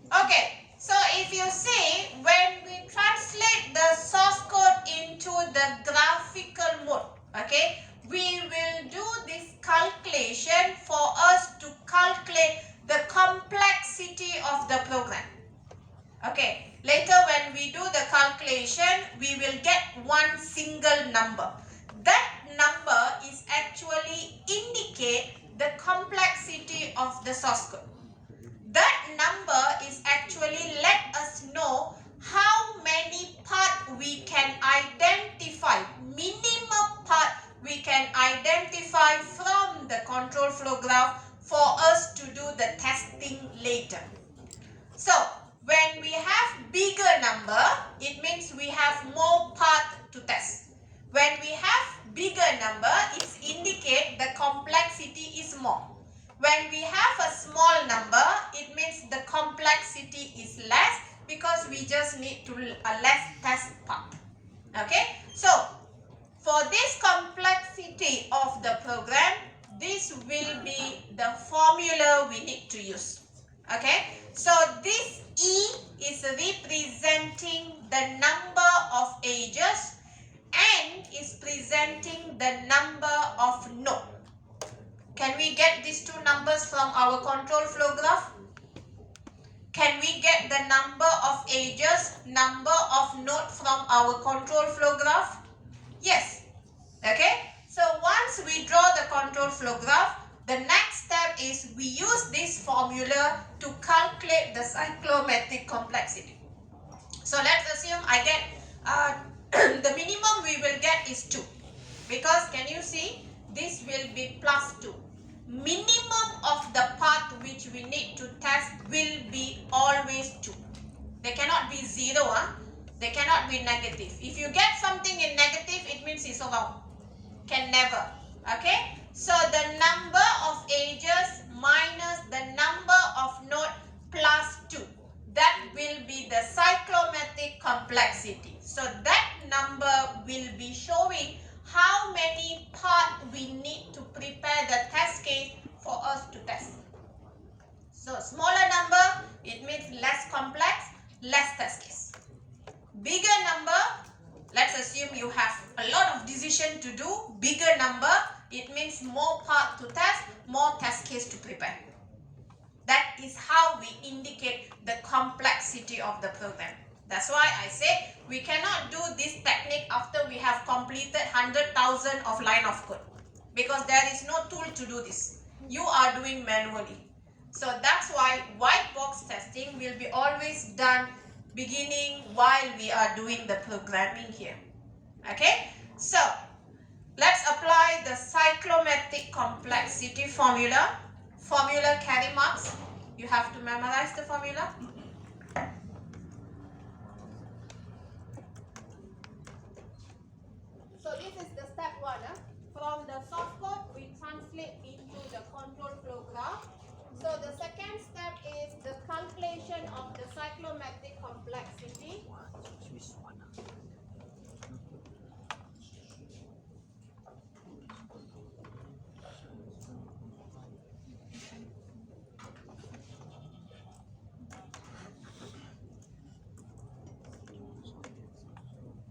[SPEAKER 1] Okay, so if you see, when we translate the source code into the graphical mode, okay, we will do this calculation for us to calculate the complexity of the program. Okay, later when we do the calculation, we will get one single number. That number is actually indicate the complexity of the source code. That number is actually let us know how many parts we can identify, minimum part we can identify from the control flow graph for us to do the testing later. So when we have bigger number, it means we have more parts to test. When we have bigger number, it indicates the complexity is more. When we have a small number, it means the complexity is less because we just need to a less test part. Okay, so for this complexity of the program, this will be the formula we need to use. Okay, so this E is representing the number of edges and is presenting the number of nodes. Can we get these two numbers from our control flow graph? Can we get the number of edges, number of node from our control flow graph? Yes. Okay. So once we draw the control flow graph, the next step is we use this formula to calculate the cyclomatic complexity. So let's assume I get the minimum we will get is 2. Because can you see, this will be plus 2. Minimum of the path which we need to test will be always 2. They cannot be 0. They cannot be negative. If you get something in negative, it means it's wrong. Can never. Okay. So the number of edges minus the number of node plus 2. That will be the cyclomatic complexity. So that number will be showing how many parts we need to prepare the test case for us to test. So smaller number, it means less complex, less test case. Bigger number, let's assume you have a lot of decision to do. Bigger number, it means more part to test, more test case to prepare. That is how we indicate the complexity of the program. That's why I say we cannot do this technique after we have completed 100,000 of line of code. Because there is no tool to do this. You are doing manually. So that's why white box testing will be always done beginning while we are doing the programming here. Okay. So let's apply the cyclomatic complexity formula. Formula carry marks. You have to memorize the formula. So this is the step 1. From the source code, we translate into the control flow graph. So the second step is the calculation of the cyclomatic complexity.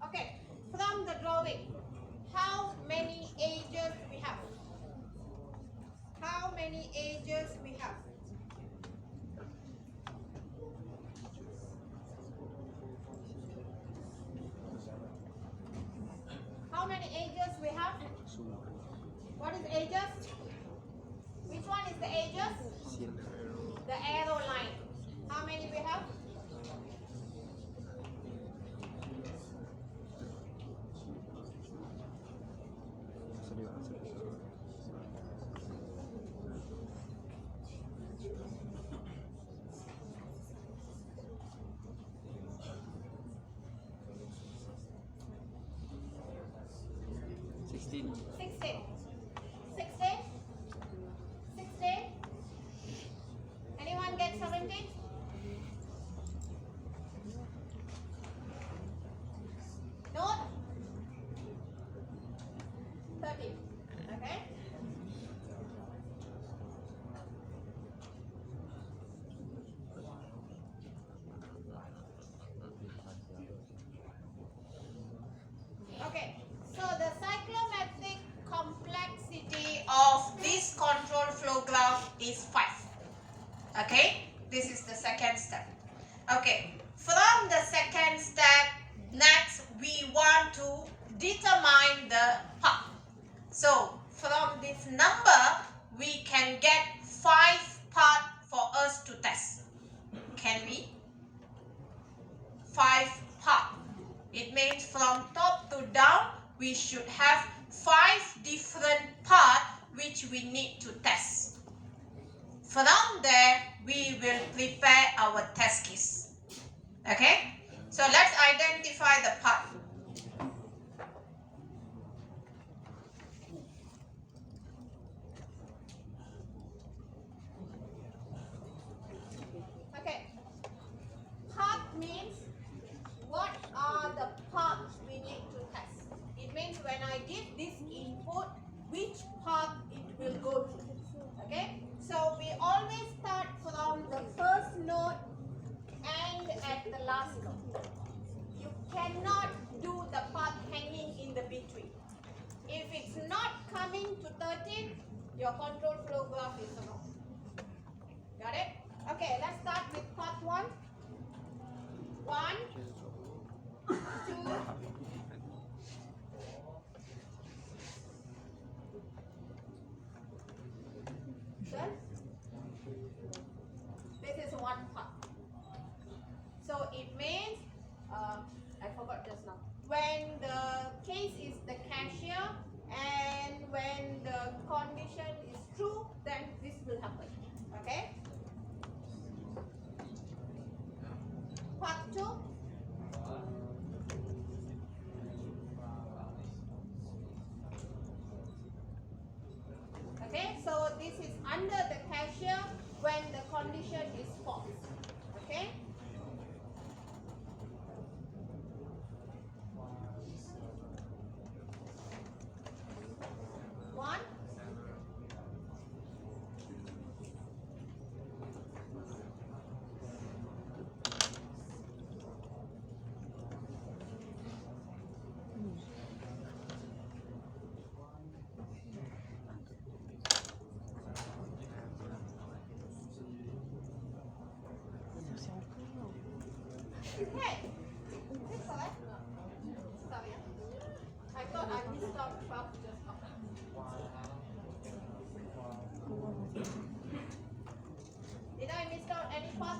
[SPEAKER 1] Okay, from the drawing, how many edges we have? How many edges we have? How many edges we have? What is edges? Which one is the edges? The arrow line. How many we have? Sixteen. 16? Anyone get 17? No? 13. Okay. Okay. So the cyclomatic complexity of this control flow graph is 5. Okay, this is the second step. Okay, from the second step, next we want to determine the path. So from this number, we can get 5 paths for us to test. Can we? 5 paths. It means from top to down, we should have 5 different paths which we need to test. From there, we will prepare our test case. Okay? So let's identify the path. Okay. Path means what are the paths we need to test. It means when I give this input, which path it will go to. Okay? So we always start from the first node and at the last node. You cannot your control flow graph is wrong. Got it? Okay, let's start with part 1. 1, 2, then this is one part. So it means, I forgot just now. When the case is the cashier and when the condition is true, then this will happen. Okay? Part 2. Okay, so this is under the cashier when the condition is false. Okay? One. Hey, this correct? Sorry, I thought I missed out 12 just now. Did I miss out any part?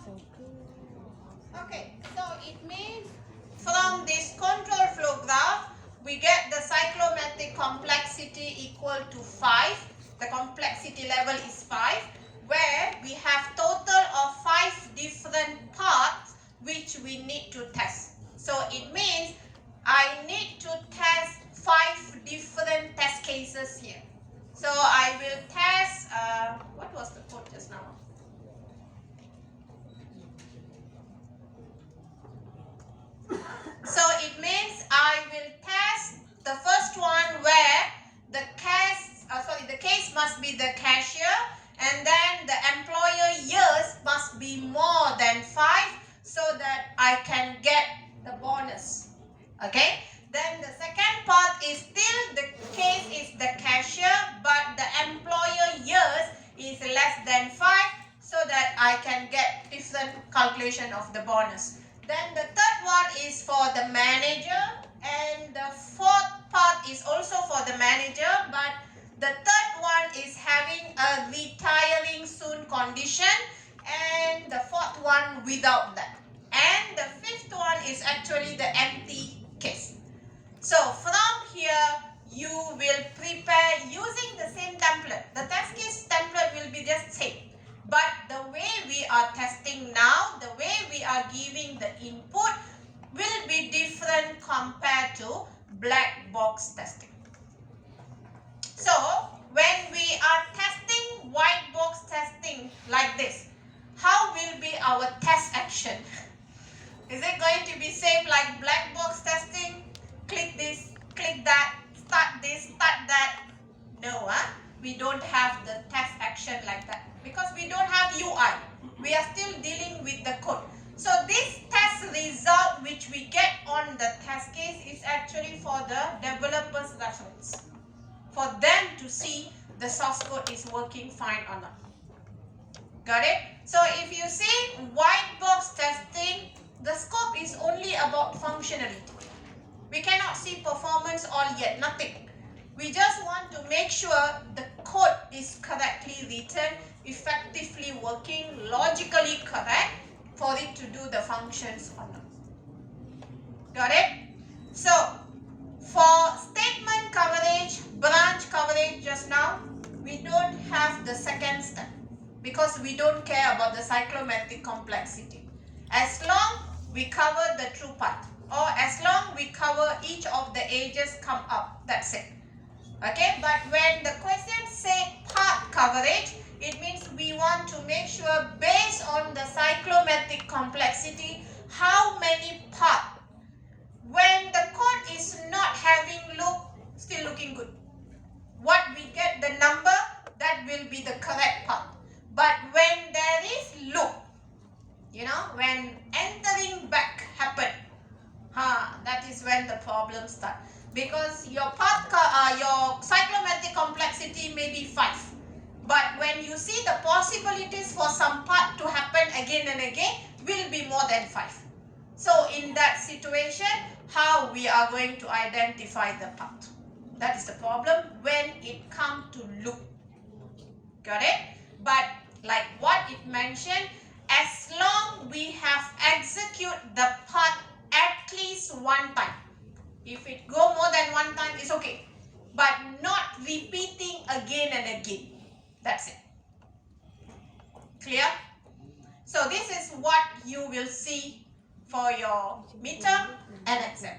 [SPEAKER 1] Okay, so it means from this control flow graph, we get the cyclomatic complexity equal to 5. The complexity level is 5, where we have total of 5 different parts which we need to test. So it means I need to test 5 different test cases here. So I will test, what was the code just now? So it means I will test the first one where the case must be the cashier, and then the employer years must be more than 5 so that I can get the bonus. Okay? Then the second part is still the case is the cashier, but the employer years is less than 5 so that I can get different calculation of the bonus. Then the third one is for the manager, and the fourth part is also for the manager, but the third one is having a retiring soon condition, and the fourth one without that. And the fifth one is actually the empty case. So from here, you will prepare using the same template. The test case template will be just same. But the way we are testing now, the way we are giving the input will be different compared to black box testing. So when we are testing white box testing like this, how will be our test action? Is it going to be same like black box testing? Click this, click that, start this, start that? No, we don't have the test action like that because we don't have UI. We are still dealing with the code. So this test result which we get on the test case is actually for the developer's reference, for them to see the source code is working fine or not. Got it? So if you see white box testing, the scope is only about functionality. We cannot see performance all yet, nothing. We just want to make sure the code is correctly written, effectively working, logically correct for it to do the functions or not. Got it? So, for statement coverage, branch coverage just now, we don't have the second step because we don't care about the cyclomatic complexity. As long we cover the true part, or as long we cover each of the edges come up, that's it. Okay, but when the question say part coverage, it means we want to make sure based on the cyclomatic complexity, how many parts. When the code is not having loop, still looking good. What we get the number, that will be the correct part. But when there is loop, you know, when entering back happen, that is when the problem starts. Because your part, your cyclomatic complexity may be 5. when you see the possibilities for some part to happen again and again will be more than 5. So in that situation, how we are going to identify the part? That is the problem when it comes to loop. Got it? But like what it mentioned, as long we have execute the part at least one time. If it go more than one time, it's okay. But not repeating again and again. That's it. Clear? So this is what you will see for your midterm and exam.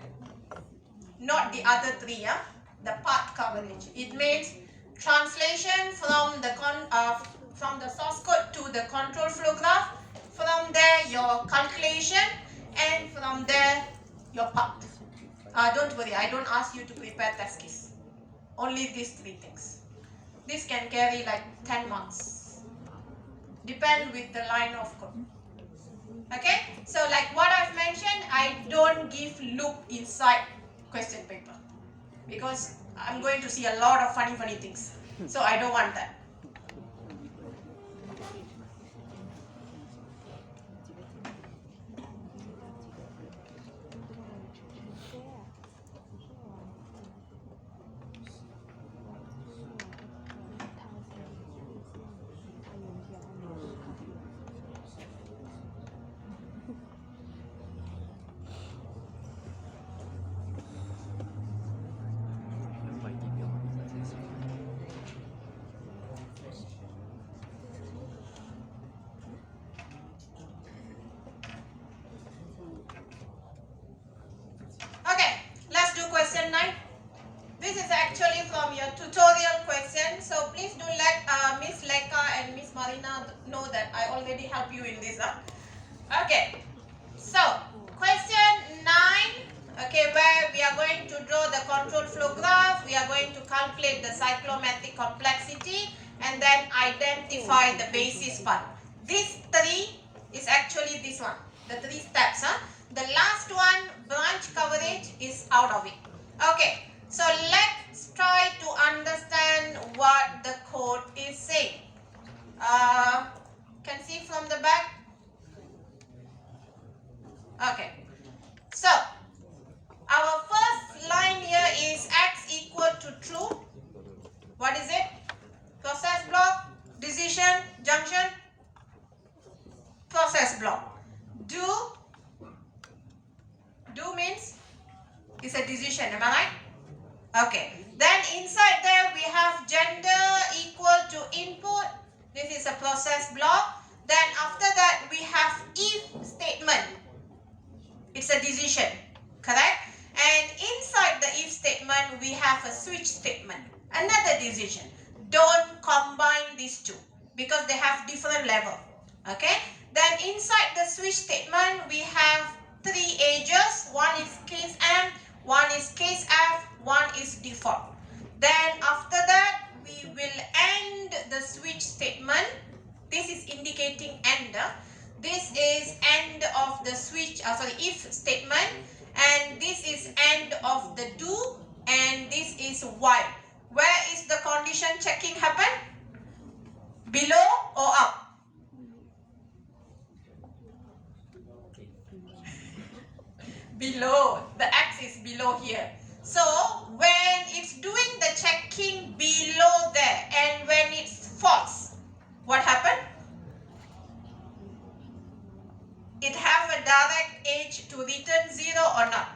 [SPEAKER 1] Not the other 3, yeah? The part coverage. It means translation from the source code to the control flow graph. From there, your calculation, and from there, your part. Don't worry, I don't ask you to prepare test case. Only these 3 things. This can carry like 10 marks. Depend with the line of code. Okay? So like what I've mentioned, I don't give loop inside question paper. Because I'm going to see a lot of funny things. So I don't want that. Okay, let's do question 9. This is actually from your tutorial question. So please do let Miss Leka and Miss Marina know that I already help you in this. Okay, so question 9. Okay, where we are going to draw the control flow graph. We are going to calculate the cyclomatic complexity and then identify the basis part. This 3 is actually this one. The 3 steps. The last one, branch coverage, is out of it. Okay, so let's try to understand what the code is saying. Can see from the back? Okay, so our first line here is x equal to true. What is it? Process block, decision, junction, process block. Do means it's a decision, am I right? Okay. Then inside there we have gender equal to input. This is a process block. Then after that we have if statement. It's a decision, correct? And inside the if statement we have a switch statement, another decision. Don't combine these two because they have different level. Okay. Then inside the switch statement we have 3 edges. One is case M, one is case F, one is default. Then after that we will end the switch statement. This is indicating end. This is end of the switch, if statement, and this is end of the do, and this is while. Where is the condition checking happen? Below or up? Below. The X is below here. So when it's doing the checking below there and when it's false, what happened? It have a direct edge to return 0 or not?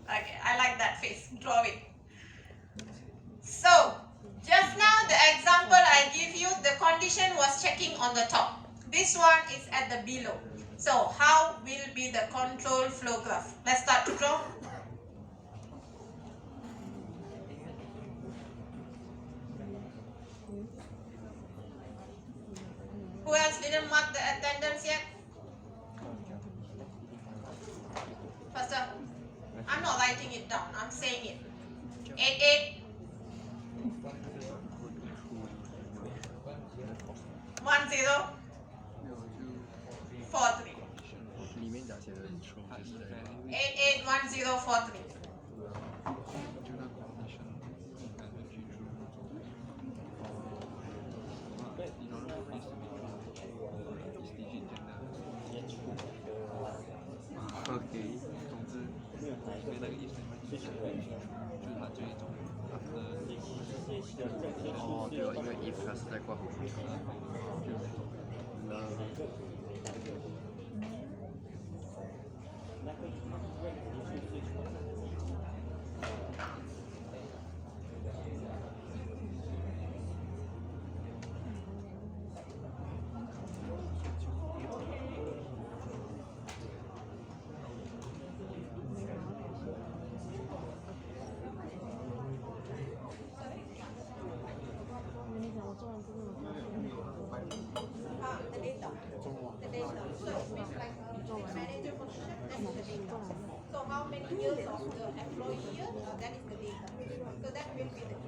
[SPEAKER 1] Okay, I like that face. Draw it. So just now the example I give you, the condition was checking on the top. This one is at the below. So how will be the control flow graph? Let's start to draw. Who else didn't mark the attendance yet? Faster. I'm not writing it down. I'm saying it. 88 10 43 881043.
[SPEAKER 2] 它这一种哦，对哦，因为 if 它是在括弧里头的。
[SPEAKER 1] The data. The data. So it means like manager position, that is the data. So how many years of the employee year, that is the data. So that will be the key.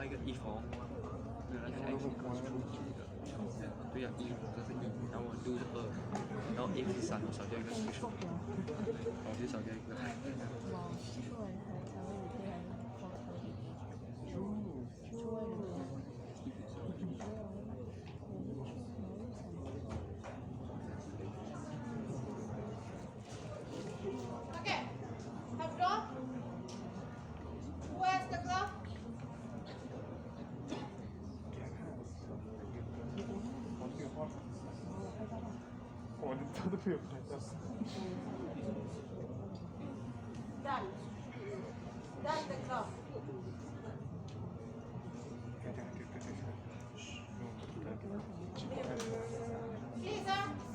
[SPEAKER 1] 一个 if 哦，对，那个 x 是 true 的，对呀，if 这是1，然后 do 是2，然后 if 是3，我少掉一个 switch，我就少掉一个。Okay, have drawn. Who has the graph?
[SPEAKER 3] 我这都没有拍到。
[SPEAKER 1] Done. Done the graph. Please,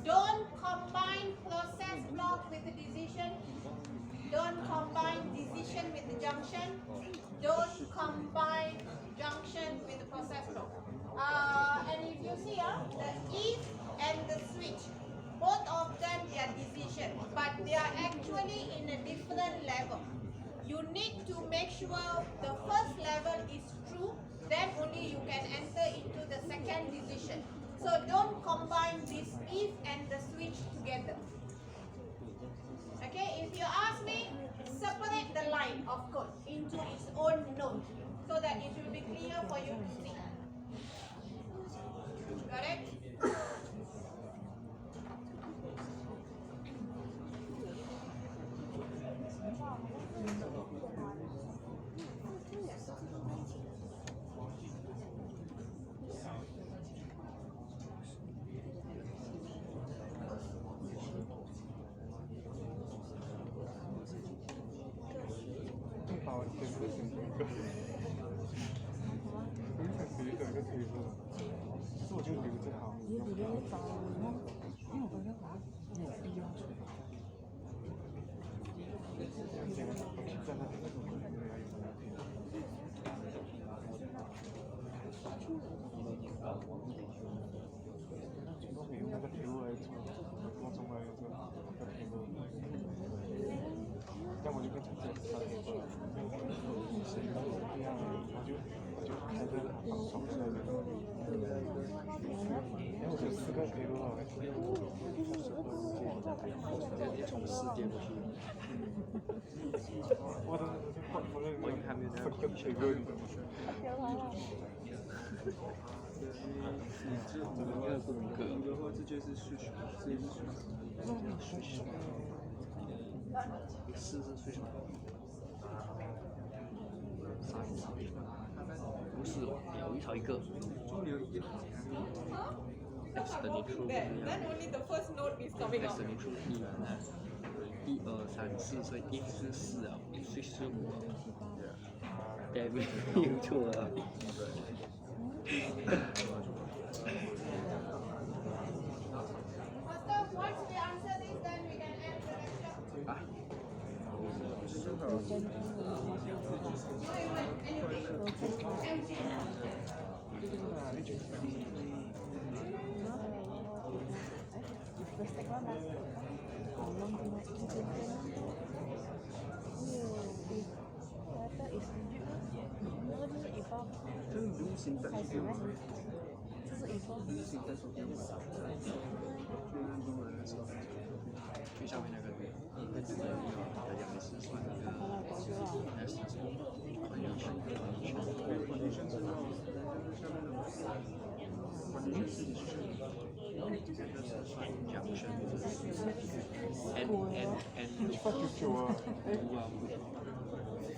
[SPEAKER 1] don't combine process block with the decision. Don't combine decision with the junction. Don't combine junction with the process block. And if you see, the if and the switch, both of them they are decision, but they are actually in a different level. You need to make sure the first level is true, then only you can enter into the second decision. So don't combine this if and the switch together. Okay, if you ask me, separate the line of code into its own node so that it will be clear for you to see. Got it?
[SPEAKER 2] 从世界过去。我还没有在回去。这就是数学，这是数学。4是数学。不是哦，有一条一个。
[SPEAKER 1] because I'm
[SPEAKER 2] Destiny
[SPEAKER 1] walking
[SPEAKER 2] True
[SPEAKER 1] there.
[SPEAKER 2] 不一样
[SPEAKER 1] Then only the first note is coming out.
[SPEAKER 2] Destiny True 一嘛，一二三四，所以 if 是4啊，if 是5啊。David 又错了。
[SPEAKER 1] Master, once we answer this, then we can end the lecture.
[SPEAKER 2] 啊，
[SPEAKER 3] 这是流行的手电吗？
[SPEAKER 4] 这是一个
[SPEAKER 3] 流行的手电吗？最认中文的时候，
[SPEAKER 2] 最上面那个那只能要讲的是算那个 S
[SPEAKER 3] 管理生知道，下面的管理生自己是
[SPEAKER 2] junction and
[SPEAKER 3] 899啊，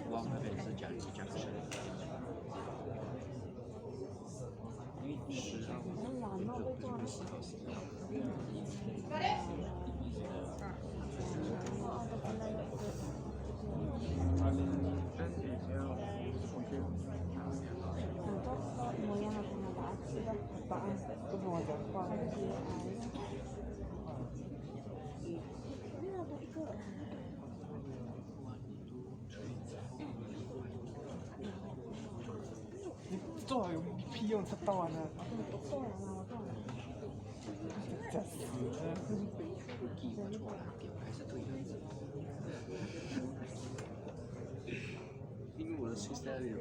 [SPEAKER 2] 我那边是讲 junction。10号10号10号。
[SPEAKER 1] Got it?
[SPEAKER 3] 但也要我觉得。答案不跟我讲话。你做好有屁用？测到完了。假死了。
[SPEAKER 2] 记我错了，还是对的。因为我的 system 有。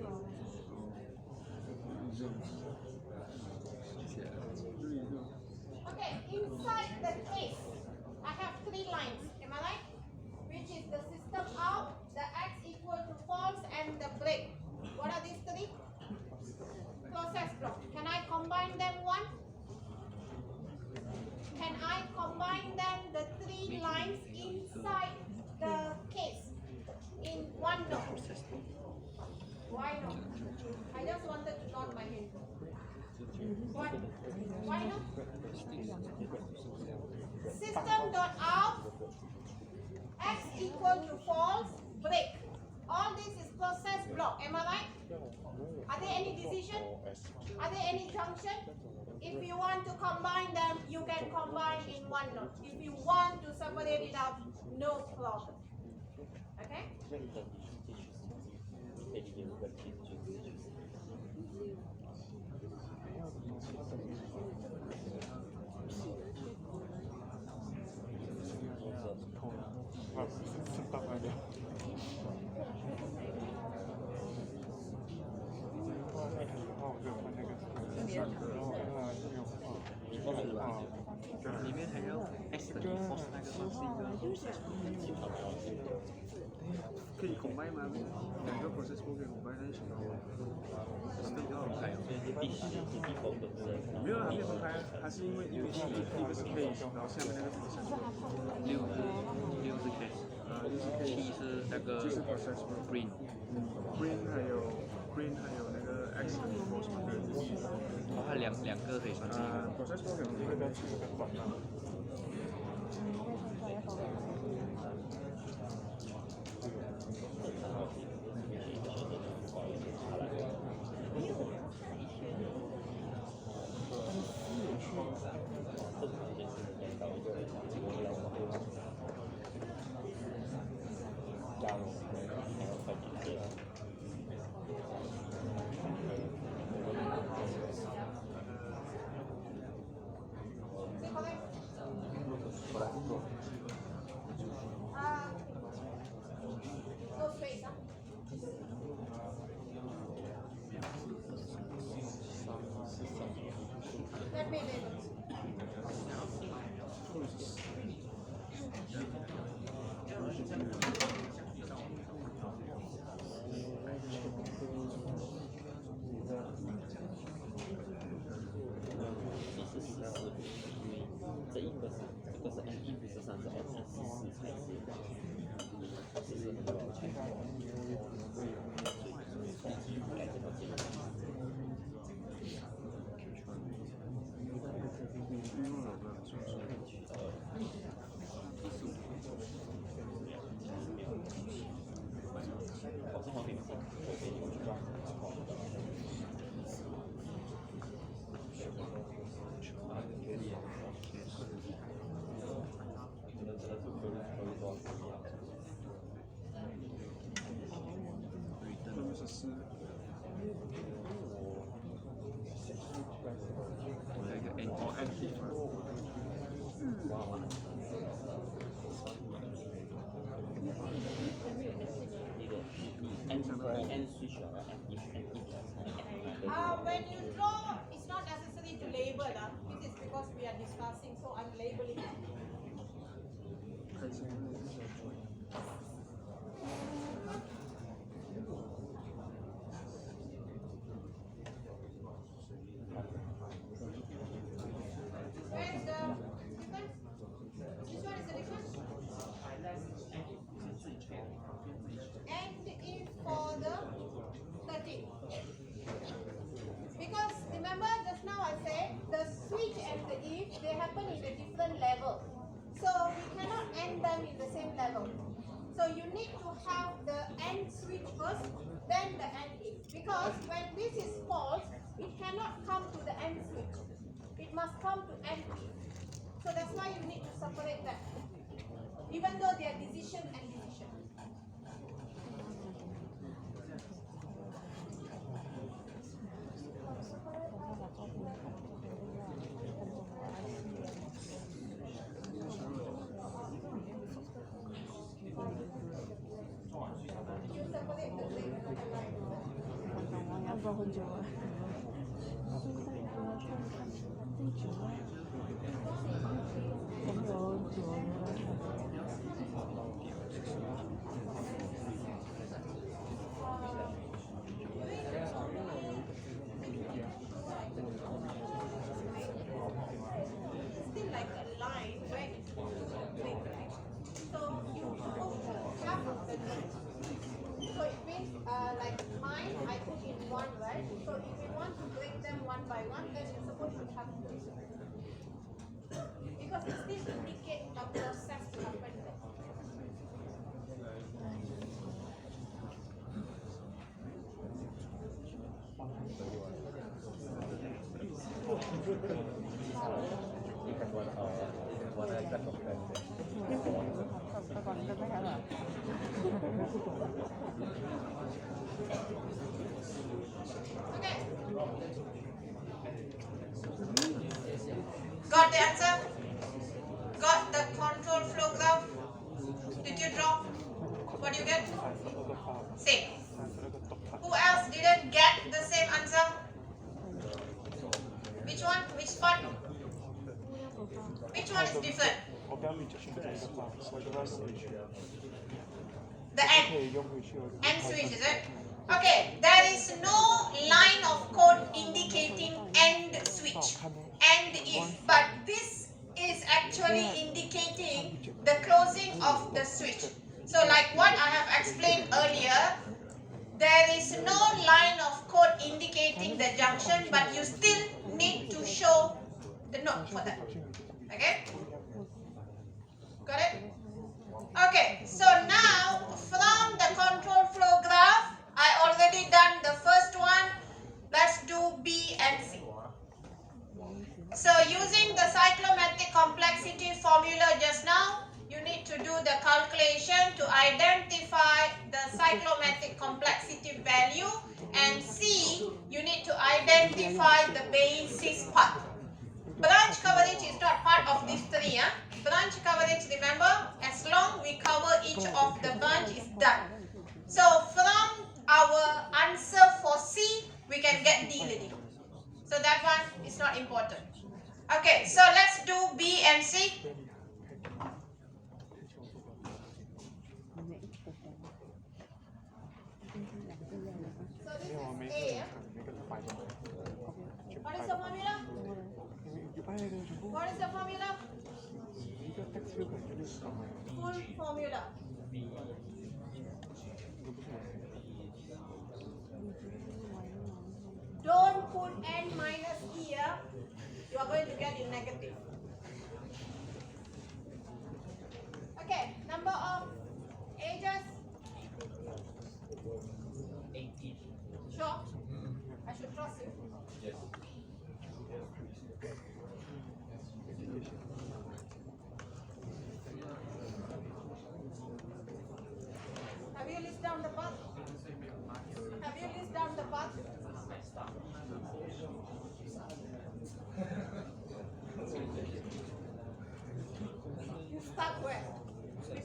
[SPEAKER 1] Okay, inside the case, I have 3 lines. Am I right? Which is the system out, the x equal to false, and the break. What are these 3? Process block. Can I combine them one? Can I combine them, the 3 lines inside the case in one note? Why not? I just wanted to nod my head. Why not? System.out, x equal to false, break. All this is process block. Am I right? Are there any decision? Are there any junction? If you want to combine them, you can combine in one note. If you want to separate it out, no problem. Okay?
[SPEAKER 3] Oh,
[SPEAKER 2] 里面还要 S 等于 false 那个算是一个。
[SPEAKER 3] 可以 combine 吗？两个 process 不可以 combine 在一起吗？
[SPEAKER 2] 这个分开，
[SPEAKER 3] 没有，它可以分开，它是因为一个是 case，然后下面那个是 process。
[SPEAKER 2] 6是 case， 7是那个
[SPEAKER 3] process
[SPEAKER 2] green。
[SPEAKER 3] green 还有那个 x 等于 false 嘛，对。
[SPEAKER 2] 哦，它两个可以算是一个。
[SPEAKER 3] process 不可能会在这个管道。
[SPEAKER 1] No space, huh? Let me label.
[SPEAKER 2] 还有一个 amplify。When
[SPEAKER 1] you draw, it's not necessary to label. This is because we are discussing, so I'm labeling it. Where is the difference? Which one is the difference? And if for the 13. Because remember just now I said the switch and the if, they happen in a different level. So we cannot end them in the same level. So you need to have the AND switch first, then the AND if. Because when this is false, it cannot come to the AND switch. It must come to AND if. So that's why you need to separate them. Even though they are decision and decision. You separate the grade and the line.
[SPEAKER 4] 要不很久了。
[SPEAKER 1] Still like a line where it's grade, right? So you supposed to have the grade. So it means like mine, I put in one, right? So if we want to break them one by one, then you're supposed to have two. Because it still indicates a process to happen there. Okay. Got the answer? Got the control flow graph? Did you draw? What do you get? Same. Who else didn't get the same answer? Which one? Which part? Which one is different? The end switch, is it? Okay, there is no line of code indicating end switch, end if, but this is actually indicating the closing of the switch. So like what I have explained earlier, there is no line of code indicating the junction, but you still need to show the note for that. Okay? Got it? Okay, so now from the control flow graph, I already done the first one. Let's do B and C. So using the cyclomatic complexity formula just now, you need to do the calculation to identify the cyclomatic complexity value, and C, you need to identify the basis part. Branch coverage is not part of these three. Branch coverage, remember, as long we cover each of the branch is done. So from our answer for C, we can get D ready. So that one is not important. Okay, so let's do B and C. So this is A. What is the formula? What is the formula? Full formula. Don't put n minus here. You are going to get in negative.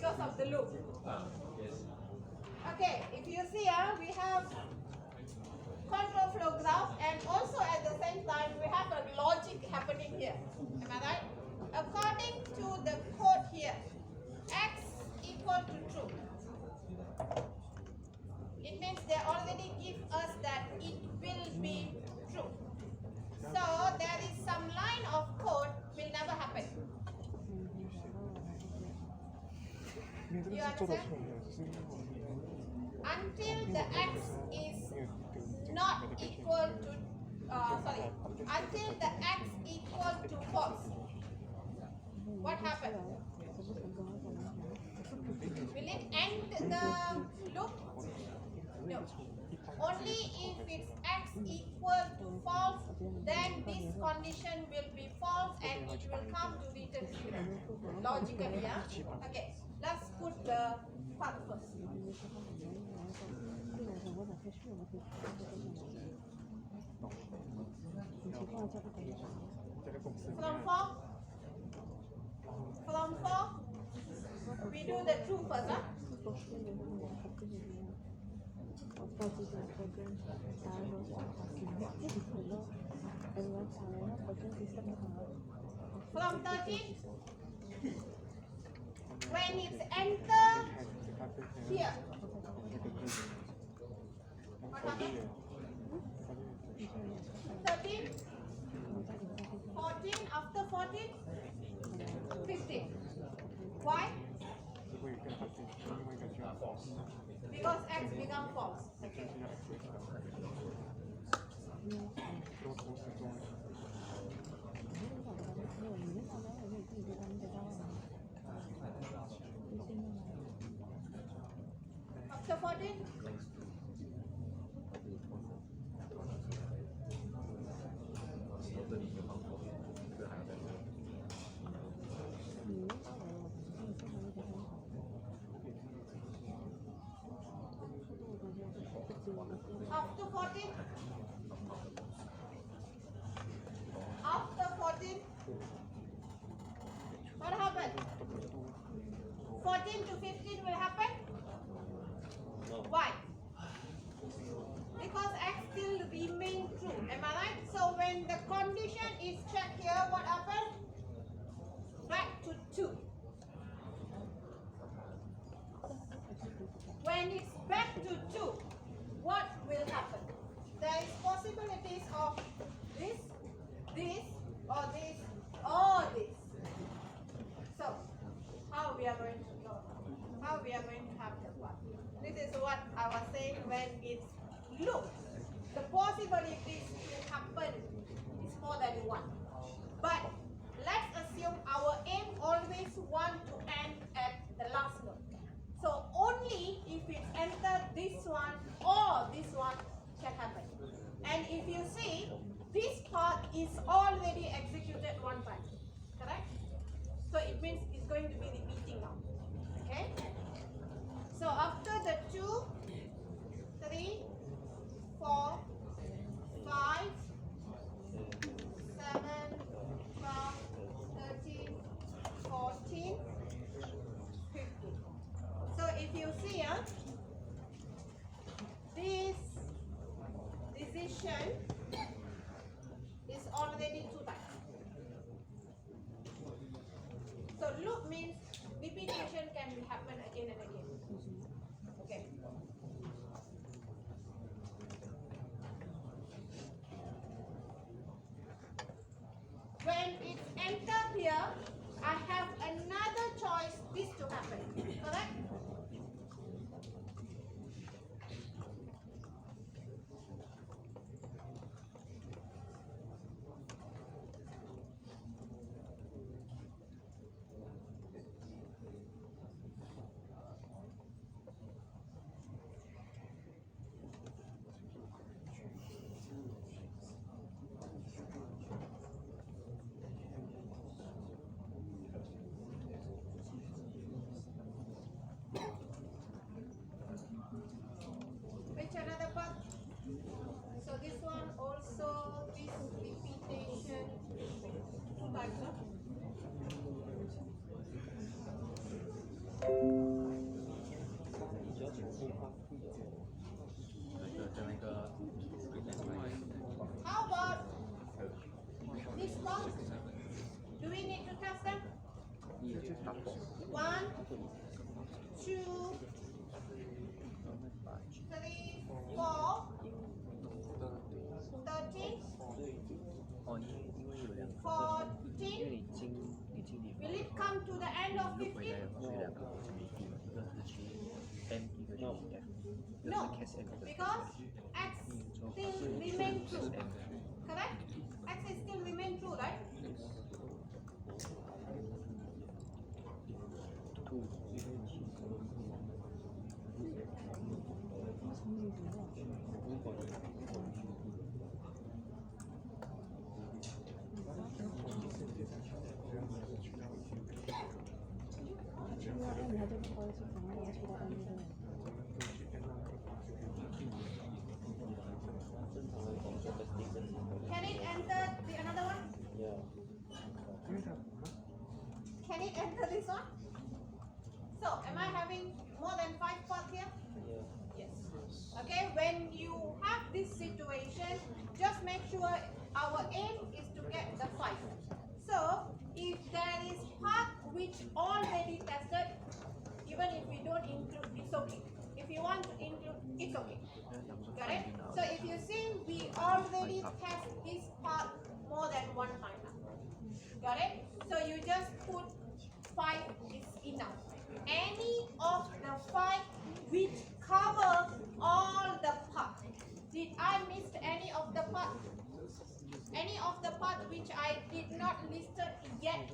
[SPEAKER 1] because of the loop. Okay, if you see here, we have control flow graph, and also at the same time we have a logic happening here. Am I right? According to the code here, x equal to true. It means they already give us that it will be true. So there is some line of code will never happen. You understand? Until the x is not equal to, until the x equal to false. What happened? Will it end the loop? No. Only if it's x equal to false, then this condition will be false and it will come to return zero. Logically, yeah? Okay, let's put the part first. From 4, we do the true first, huh? From 13, when it's enter here, what happens? 13, 14, after 14, 15. Why? Because x become false. Okay. After 14, after 14, after 14, what happened? 14 to 15 will happen? Why? Because x still remain true. Am I right? So when the condition is checked here, what happened? Back to 2. When it's back to 2, what will happen? There is possibilities of this, this, or this, or this. So, how we are going to go? How we are going to have the one? This is what I was saying when it's loop. The possibilities to happen is more than 1. But let's assume our aim always want to end at the last node. So only if it enter this one or this one can happen. And if you see, this part is already executed one time. Correct? So it means it's going to be repeating now. Okay? So after the 2, 3, 4, 5, 7, 12, 13, 14, 15. So if you see this decision is already 2 times. So loop means repetition can happen again and again. Okay. When it's entered here, I have another choice this to happen. Correct? Which another part? So this one also, this repetition 2 times. Huh? 1, 2, 3, 4, 13,
[SPEAKER 2] 哦，因为有两个，因为
[SPEAKER 1] 14.
[SPEAKER 2] 你经理
[SPEAKER 1] Will it come to the end of
[SPEAKER 2] 又回来
[SPEAKER 1] 15?
[SPEAKER 2] 了，所以两个我是没地了，一个是去 M，一个去 F，一个
[SPEAKER 1] No,
[SPEAKER 2] 是 case M，一个
[SPEAKER 1] because X
[SPEAKER 2] 做
[SPEAKER 1] still remain
[SPEAKER 2] case
[SPEAKER 1] true.
[SPEAKER 2] M。
[SPEAKER 1] Correct? X is still remain true, right?
[SPEAKER 2] 2
[SPEAKER 4] M 它就不会是怎么样去到 N 的。
[SPEAKER 1] Can it enter the another one? Can it enter this one? So, am I having more than 5 parts here? Yes. Okay, when you have this situation, just make sure our aim is to get the 5. So, if there is part which already tested, even if we don't include, it's okay. If you want to include, it's okay. Got it? So if you see, we already test this part more than 1 time now. Got it? So you just put 5 is enough. Any of the 5 which cover all the part. Did I miss any of the part? Any of the part which I did not listed yet?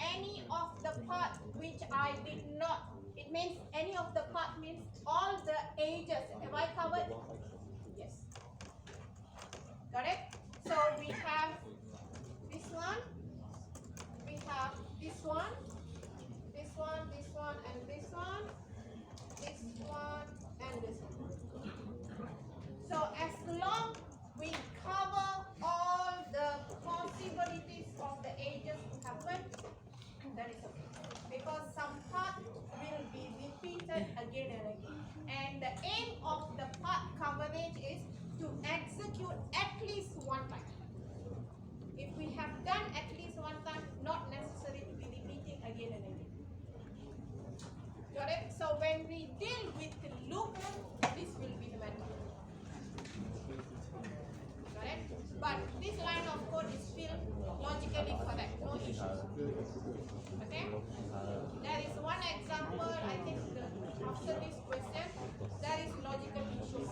[SPEAKER 1] Any of the part which I did not, it means any of the part means all the ages. Have I covered? Yes. Got it? So we have this one, we have this one, this one, this one, and this one, this one, and this one. So as long we cover all the possibilities of the ages to happen, that is okay. Because some part will be repeated again and again. And the aim of the part coverage is to execute at least 1 time. If we have done at least 1 time, not necessary to be repeating again and again. Got it? So when we deal with the loop, this will be the method. Got it? But this line of code is still logically correct, no issues. Okay? There is one example, I think after this question, there is logical issues.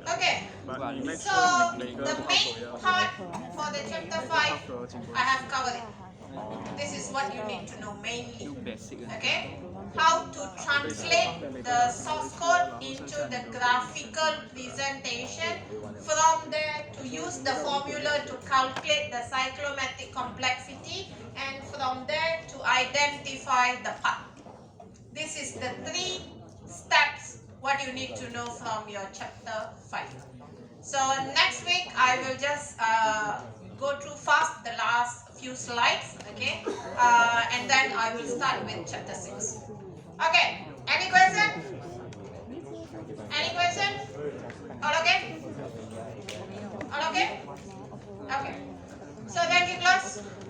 [SPEAKER 1] Okay, so the main part for the chapter 5, I have covered it. This is what you need to know mainly. Okay, how to translate the source code into the graphical presentation. From there, to use the formula to calculate the cyclomatic complexity, and from there to identify the part. This is the 3 steps what you need to know from your chapter 5. So next week I will just go through fast the last few slides, okay, and then I will start with chapter 6. Okay, any question? Any question? All okay? All okay? Okay. So thank you, class.